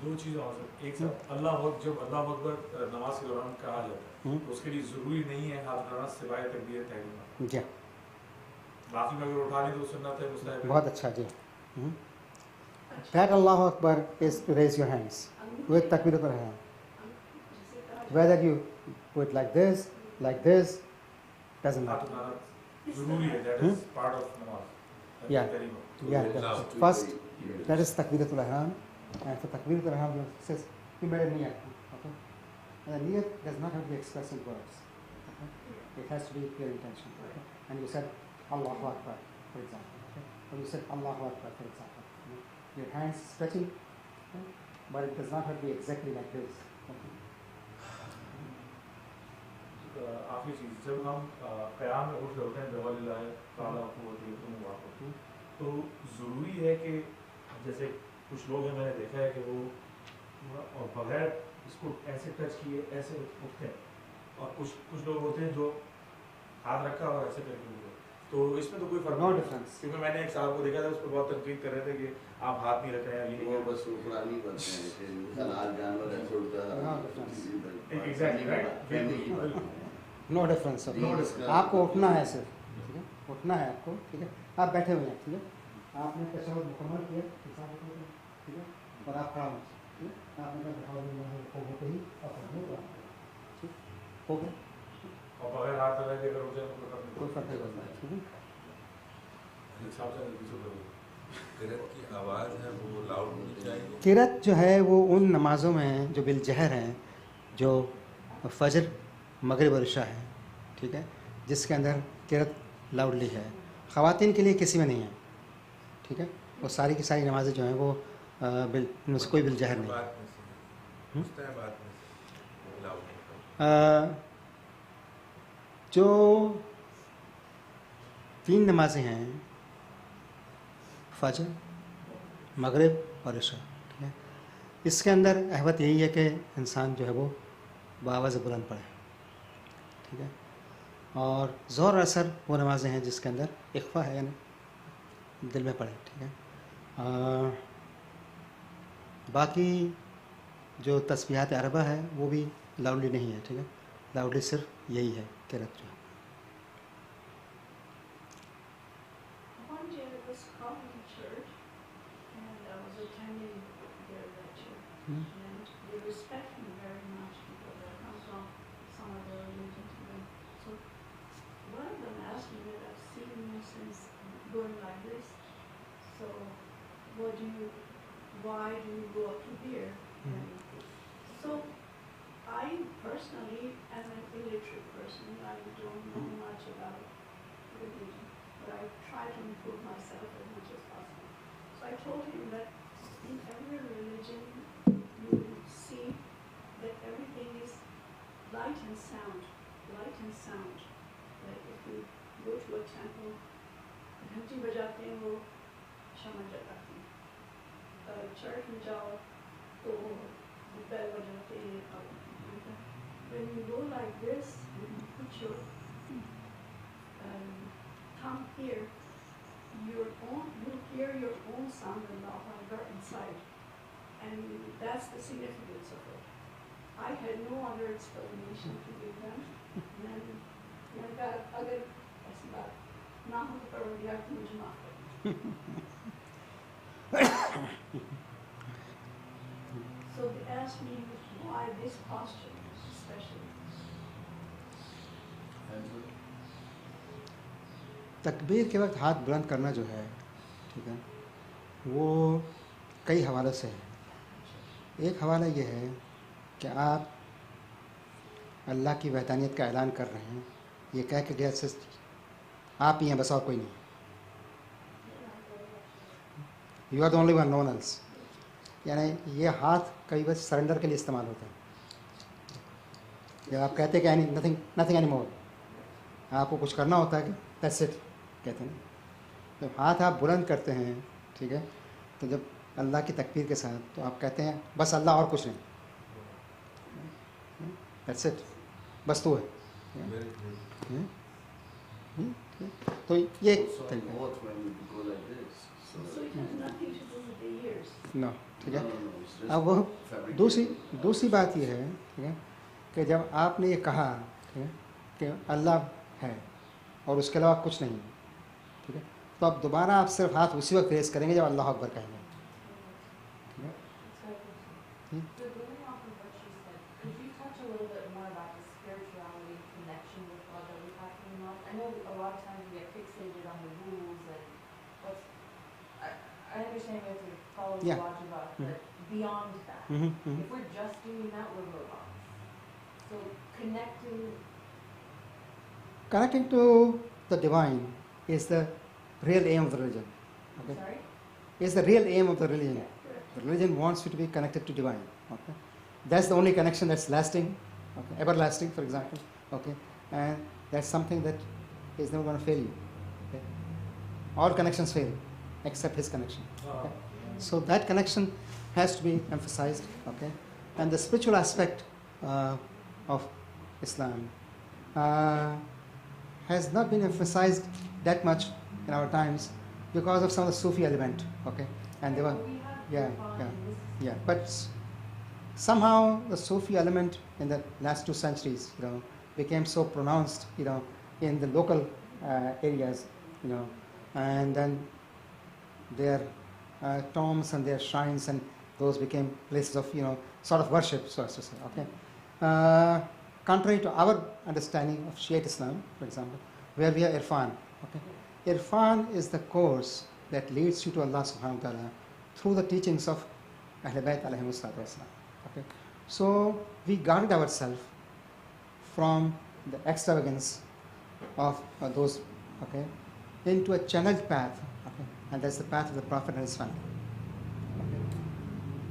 दो चीज़ें और sir एक साथ अल्लाह जब अल्लाह अकबर नमाज के दौरान कहा जाता है तो उसके लिए ज़रूरी नहीं है हाथ उठाना सिवाय तकबीर तहरीमा जी बाकी में अगर उठा लें तो सुन्नत है मुस्तहब है बहुत अच्छा जी That Allahu Akbar is to raise your hands with takbiratul ihram. Whether you put like this, doesn't हाथ matter. उठाना ज़रूरी है that is part of नमाज Yeah. तहरीमा Yeah, that's first, that is takbiratul ihram. And for takbiratul ihram, it says, you made a niyat. Okay? And the niyat does not have to be expressed in words. Okay? It has to be pure intention. Okay? And you said Allahu Akbar, for example. Okay? Or you said Allahu Akbar, for example. Your hands stretching, okay? But it does not have to be exactly like this. Okay? आखिरी चीज़ जब हम क़याम में उठ रहे होते हैं दवालिल्लाह ताला कुव्वती तुम तो ज़रूरी है कि जैसे कुछ लोग हैं मैंने देखा है कि वो और बगैर इसको ऐसे टच किए ऐसे उठते हैं और कुछ लोग होते हैं जो हाथ रखा और ऐसे करके उठते हैं तो इसमें तो कोई फर्क No नहीं difference. क्योंकि मैंने एक साहब को देखा था उस पर बहुत तनकीद कर रहे थे कि आप हाथ नहीं रख रहे हैं ये वो बस ऊपरा नहीं बनते हैं कि हलाल जानवर ऐसे उड़ता No difference. Exactly, right? No difference. Okay? No difference. आपको उठना है सिर्फ, ठीक है? उठना है आपको, ठीक है? आप बैठे हुए हैं, ठीक है? आपने तशहुद मुकम्मल किया, ठीक है? और आप खड़ा हो, ठीक है? आपने कहा तशहुद को होते ही आप खड़े हो, ठीक? हो गया? और बगैर हाथ लगा के अगर उठ जाए तो कोई फर्क नहीं पड़ता है, ठीक है? हिसाब से पीछे करो किरत की आवाज़ है वो लाउड होनी चाहिए। किरत जो है वो उन नमाज़ों में जो बिलजहर हैं, जो फजर मगरिब और इशा है, ठीक है, जिसके अंदर किरत लाउडली है, ख़वातीन के लिए किसी में नहीं है, ठीक है, वो सारी की सारी नमाज़ें जो हैं वो उनमें से कोई बिलजहर नहीं है। मुस्तहबात में से लाउड जो 3 नमाज़ें हैं, फजर, मगरिब और इशा, ठीक है, इसके अंदर अहवत यही है कि इंसान जो है वो बाआवाज़ बुलंद पढ़े, ठीक है, और ज़ोहर और असर वो नमाज़ें हैं जिसके अंदर इख्फा है, यानी दिल में पढ़े, ठीक है। बाकी जो तस्बीहात अरबा है वो भी लाउडली नहीं है, ठीक है, लाउडली सिर्फ यही है किरत जो है। One day I was calling in church and I was attending their lecture. Hmm. And they respect me very much because I come from some other religion to them. So one of them asked me that I've seen you since going like this. So why do you go up to here? So I personally am an illiterate person. I don't know much about religion, but I try to improve myself as much as possible. So I told him that in every religion you will see that everything is light and sound. Light and sound. Like if you go to a temple, घंटी बजाते हैं वो क्षमा जगाते हैं. Church में जाओ तो bell बजाते हैं. When you go like this, when you put your thumb here, you hear your own sound and Allahu inside, and that's the significance of it. I had no other explanation to give them. And then मैंने कहा अगर ऐसी बात ना हो तो परवरदिगार को मुझे माफ कर. So they asked me why this posture especially. तकबीर के वक्त हाथ बुलंद करना जो है, ठीक है, वो कई हवालों से है. एक हवाला ये है कि आप अल्लाह की वहदानियत का ऐलान कर रहे हैं, ये कह के गैर से आप ही हैं, बस और कोई नहीं. You are the only one, no one else. यानी ये हाथ कई बार सरेंडर के लिए इस्तेमाल होता है. जब आप कहते हैं कि नथिंग एनी मोर, आपको कुछ करना होता है कि दैट्स इट कहते हैं. जब हाथ आप बुलंद करते हैं, ठीक है, तो जब अल्लाह की तकबीर के साथ, तो आप कहते हैं बस अल्लाह और कुछ नहीं, दैट्स इट, बस तू है. तो ये नो, ठीक है. अब वो दूसरी बात ये है, ठीक है, कि जब आपने ये कहा, ठीक है, कि अल्लाह है और उसके अलावा कुछ नहीं, ठीक है, तो अब दोबारा आप सिर्फ हाथ उसी वक्त रेस करेंगे जब अल्लाह अकबर कहेंगे. ठीक है. I know a lot of times we get fixated on the rules and what's. I understand we have to follow the wajibat, but beyond that, if we're just doing that, we're robots. So connecting to the divine is the real aim of the religion. Okay? Sorry? Is the real aim of the religion. The religion wants you to be connected to divine. Okay? That's the only connection that's lasting, okay? Everlasting, for example. Okay? And that's something that is never going to fail you. Okay? All connections fail, except his connection. Okay? So that connection has to be emphasized. Okay? And the spiritual aspect of Islam has not been emphasized that much in our times because of some of the Sufi element. Okay? And they were, but somehow the Sufi element in the last 2 centuries, became so pronounced, in the local areas, and then their tombs and their shrines and those became places of, sort of worship, so as to say. Okay, contrary to our understanding of Shiite Islam, for example, where we have Irfan. Okay, Irfan is the course that leads you to Allah Subhanahu wa Taala through the teachings of Ahlul Bayt alayhimu salatu wasalam. Okay, so we guarded ourselves from the extravagance of those, okay, into a channeled path, okay, and that's the path of the Prophet and his family. Okay.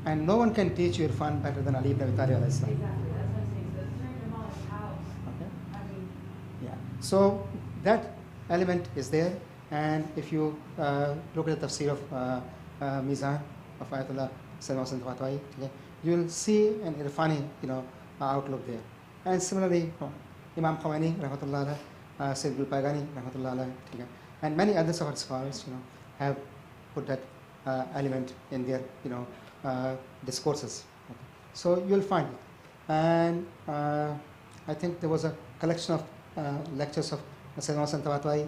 And no one can teach you Irfan better than Ali ibn Abi Talib alayhi salam. Exactly, that's what I'm saying. So it's very demonic house. Okay. I mean, Yeah. So that element is there, and if you look at the tafsir of Mizan of Ayatollah Sayyid Fatwa'i, okay, you will see an Irfani, outlook there. And similarly, Imam Khomeini, rahmatullah alayh, Sayyid Gulpagani, rahmatullah alayh, okay, and many others of our scholars, have put that element in their, discourses. Okay. So you will find it. And I think there was a collection of lectures of Sayyid Mohsen Tabatwai,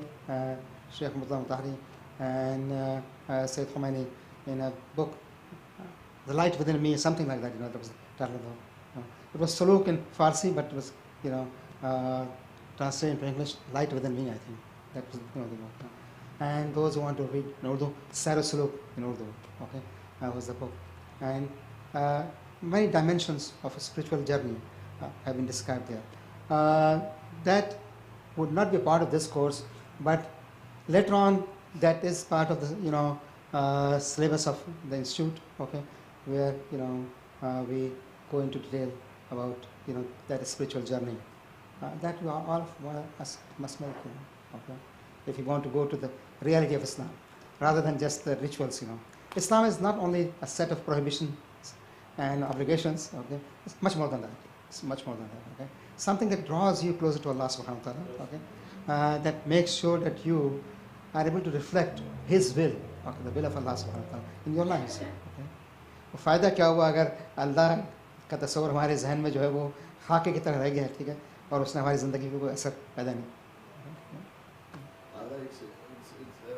Sheikh Murtala Mutahari, and Sayyid Khomeini in a book, The Light Within Me, something like that. That was the title of the book. It was Suluk in Farsi, but it was, translated into English, Light Within Me, I think. That was the book. and those who want to read in Urdu, Sar-e-Suluk in Urdu, okay, was the book. And many dimensions of a spiritual journey have been described there. That would not be part of this course, but later on that is part of the syllabus of the institute, okay, where we go into detail about that spiritual journey that we all of us must make, okay, if you want to go to the reality of Islam rather than just the rituals. Islam is not only a set of prohibitions and obligations, okay, it's much more than that. It's much more than that, okay. Something that draws you closer to Allah subhanahu wa ta'ala, okay, that makes sure that you are able to reflect His will, okay, the will of Allah subhanahu wa ta'ala in your lives, okay. फ़ायदा क्या हुआ अगर अल्लाह का तस्वर हमारे जहन में जो है वो खाके की तरह रह गया है, ठीक है, और उसने हमारी ज़िंदगी पे कोई असर पैदा नहीं. It's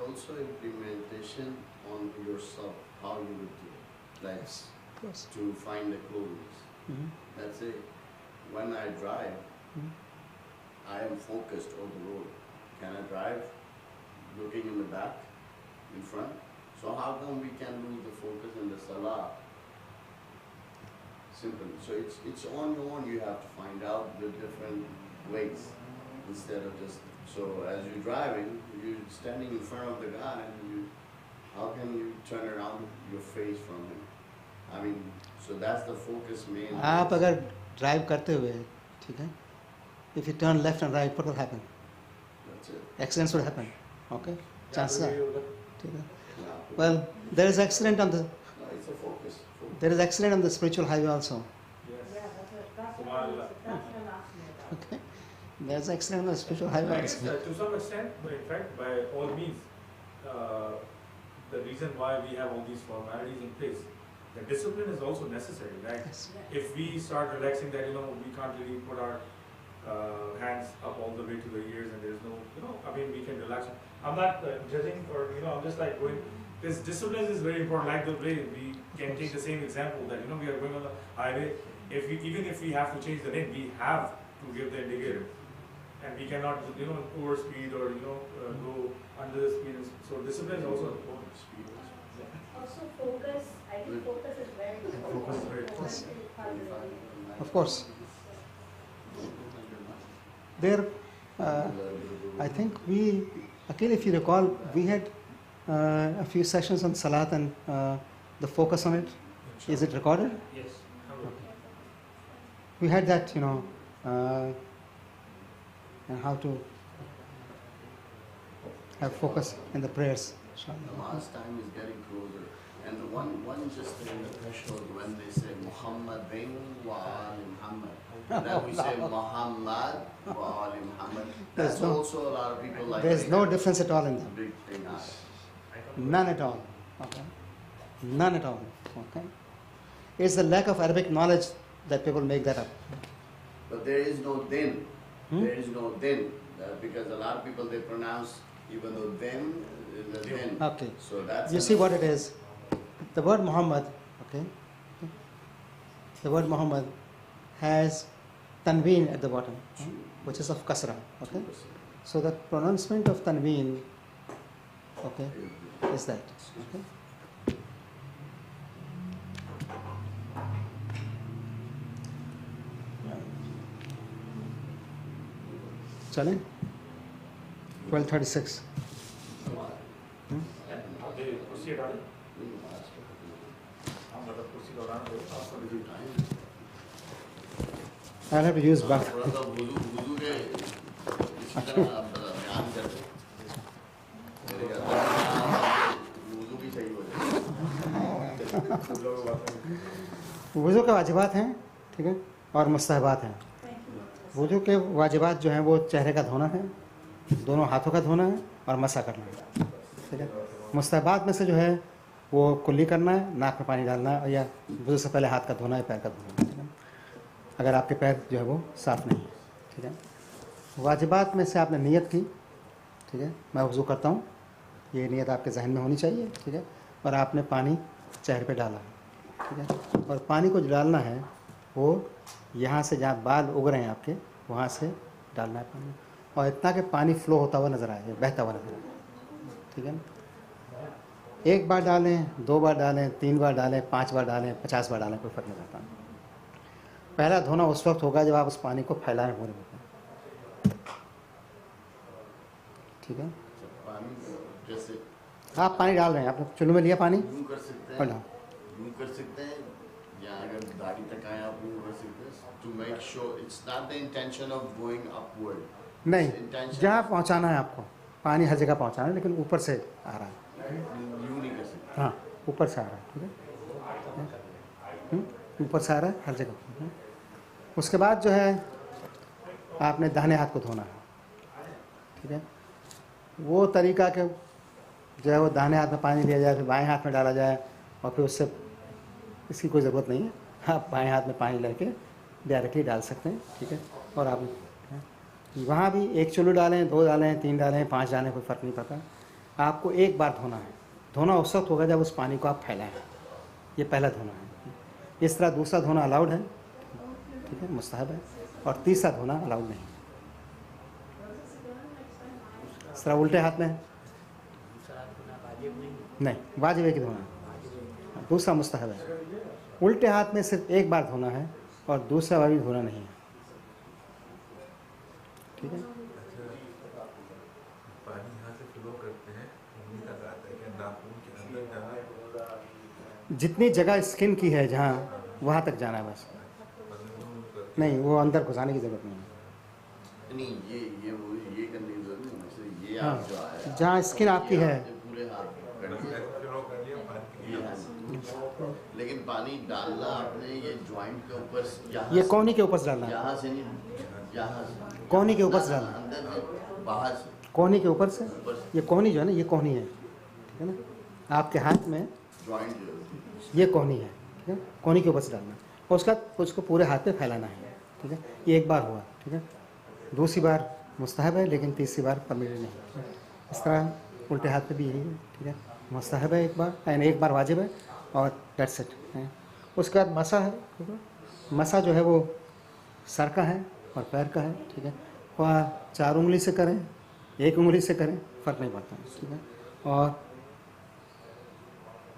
also implementation on yourself, how you would do it, like Yes. to find the clothes. Mm-hmm. That's it. When I drive, Mhm. I am focused on the road. Can I drive looking in the back, in front? So how come we can lose the focus in the salah? Simple. So it's on your own. You have to find out the different ways instead of just. So as you're driving, you're standing in front of the guy, and how can you turn around your face from him? I mean, so that's the focus main. आप अगर drive करते हुए, ठीक है, if you turn left and right, what will happen? That's it. Accidents will happen, okay, chances are, ठीक है. Yeah. Well, there is accident on the No, it's a focus. there is accident on the spiritual highway also, Yes. Yeah, that's what Subhanallah. I'm asking about. okay. There is accident on the spiritual highway I guess also. to some extent, but in fact, by all means, the reason why we have all these formalities in place, the discipline is also necessary, right? Yes. If we start relaxing that, we can't really put our hands up all the way to the ears and there's no, I mean, we can relax. I'm not judging or, I'm just like going, this discipline is very important, like the way we can take the same example that, we are going on the highway. Even if we have to change the lane, we have to give the indicator. And we cannot, overspeed or, go under the speed. So discipline is also important. Also focus, I think focus is very important. Focus is very important. Focus is part of it. Of course. There, I think Akhil, if you recall, we had a few sessions on Salat and the focus on it. Is it recorded? Yes. We had that, and how to have focus in the prayers. Namaz time is getting closer. And the one just in the threshold when they say Muhammadin wa ali Muhammad. And then we say Muhammad wa ali Muhammad. That's also a lot of people like. There's no difference at all in them. Big thing. None at all. Okay. None at all. Okay. It's the lack of Arabic knowledge that people make that up. But there is no din. Hmm? There is no din. Because a lot of people they pronounce even though then is a din. Okay. So that's You see what it is. The word Muhammad, okay. The word Muhammad has tanween at the bottom, which is of kasra. Okay. So the pronouncement of tanween, okay, is that. Okay. Chale? 12:36. They proceed on it. I'm going to proceed on it after the time. I'll have to use bath. वुज़ू के वाजिबात हैं, ठीक है, और मुस्तहबात हैं. वुज़ू के वाजिबात जो हैं वो चेहरे का धोना है, दोनों हाथों का धोना है और मसा करना है, ठीक है. मुस्तहबात में से जो है वो कुल्ली करना है, नाक में पानी डालना है, या वुज़ू से पहले हाथ का धोना है, पैर का धोना है, ठीक है, अगर आपके पैर जो है वो साफ़ नहीं है, ठीक है. वाजिबात में से आपने नियत की, ठीक है, मैं वुज़ू करता हूँ, ये नियत आपके जहन में होनी चाहिए, ठीक है, और आपने पानी चेहरे पे डाला, ठीक है, और पानी को जो डालना है वो यहाँ से जहाँ बाल उग रहे हैं आपके वहाँ से डालना है पानी, और इतना कि पानी फ्लो होता हुआ नज़र आए, बहता हुआ नज़र आए, ठीक है ना। एक बार डालें, 2 बार डालें, 3 बार डालें, 5 बार डालें, 50 बार डालें, कोई फर्क नहीं पड़ता। पहला धोना उस वक्त होगा जब आप उस पानी को फैलाएं पूरे में, ठीक है। पानी जैसे आप पानी डाल रहे हैं, आपने चुल्लू में लिया पानी यूं कर सकते और हैं, डाल। यूं कर सकते हैं, या अगर दाढ़ी तक आए आप यूं कर सकते हैं, to make sure it's not the intention of going upward. नहीं, जहाँ पहुँचाना है आपको, पानी हर जगह पहुँचाना है, लेकिन ऊपर से आ रहा है। यूं नहीं कर सकते। हाँ, ऊपर से आ रहा है, ठीक है। ऊपर से आ रहा है हर जगह। उसके बाद जो है आपने दाहिने हाथ को धोना है, ठीक है। वो तरीका के जो है वो दाहिने हाथ में पानी लिया जाए, फिर बाएं हाथ में डाला जाए, और फिर उससे इसकी कोई ज़रूरत नहीं है। आप बाएं हाथ में पानी लेके डायरेक्टली डाल सकते हैं, ठीक है। और आप वहाँ भी एक चुल्लू डालें, 2 डालें, 3 डालें, 5 डालें, कोई फ़र्क नहीं पड़ता। आपको एक बार धोना है। धोना उस वक्त होगा जब उस पानी को आप फैलाएं, ये पहला धोना है। इस तरह दूसरा धोना अलाउड है, ठीक है, मुस्तहब है। और तीसरा धोना अलाउड नहीं है। इस तरह उल्टे हाथ में है, नहीं, वाजिब है कि धोना, दूसरा मुस्तहब है। उल्टे हाथ में सिर्फ एक बार धोना है और दूसरा बार भी धोना नहीं है, ठीक है। पानी यहाँ से फ्लो करते हैं, उंगली तक आता है, क्या नाखून के अंदर जाना है? जितनी जगह स्किन की है जहाँ, वहाँ तक जाना है बस, नहीं, वो अंदर घुसाने की ज़रूरत नहीं है। नहीं, ये करने की जरूरत नहीं है। ये हाँ, आप जो आया, जहाँ स्किन आपकी है, पूरे हाथ कर दिया। लेकिन पानी डालना आपने ये जॉइंट के ऊपर, ये कोहनी के ऊपर से डालना है, यहाँ से नहीं, यहाँ से कोहनी के ऊपर से डालना है, अंदर से, बाहर से, कोहनी के ऊपर से। ऊपर से ये कोहनी जो है ना, ये कोहनी है, ठीक है ना। आपके हाथ में जॉइंट जो है, ये कोहनी है, ठीक है। कोहनी के ऊपर से डालना है और उसका उसको पूरे हाथ पे फैलाना है, ठीक है। ये एक बार हुआ, ठीक है। दूसरी बार मुस्तहब है, लेकिन तीसरी बार परमिटेड नहीं है। इस तरह उल्टे हाथ पे भी यही है, ठीक है। मुस्तहब है एक बार, यानी एक बार वाजिब है, और दैट्स इट है। उसके बाद मसा है, ठीक है। मसा जो है वो सर का है और पैर का है, ठीक है। वह 4 उंगली से करें, 1 उंगली से करें, फ़र्क नहीं पड़ता, ठीक है। और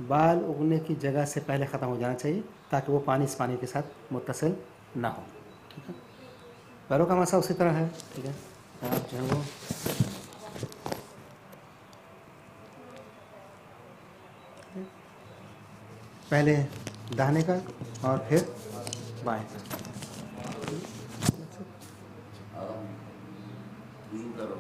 बाल उगने की जगह से पहले ख़त्म हो जाना चाहिए, ताकि वो पानी इस पानी के साथ मुत्तसिल ना हो, ठीक है। पैरों का मसा उसी तरह है, ठीक है। आप जो है वो पहले दाहिने का और फिर बाएं का। आराम, वुज़ू करो।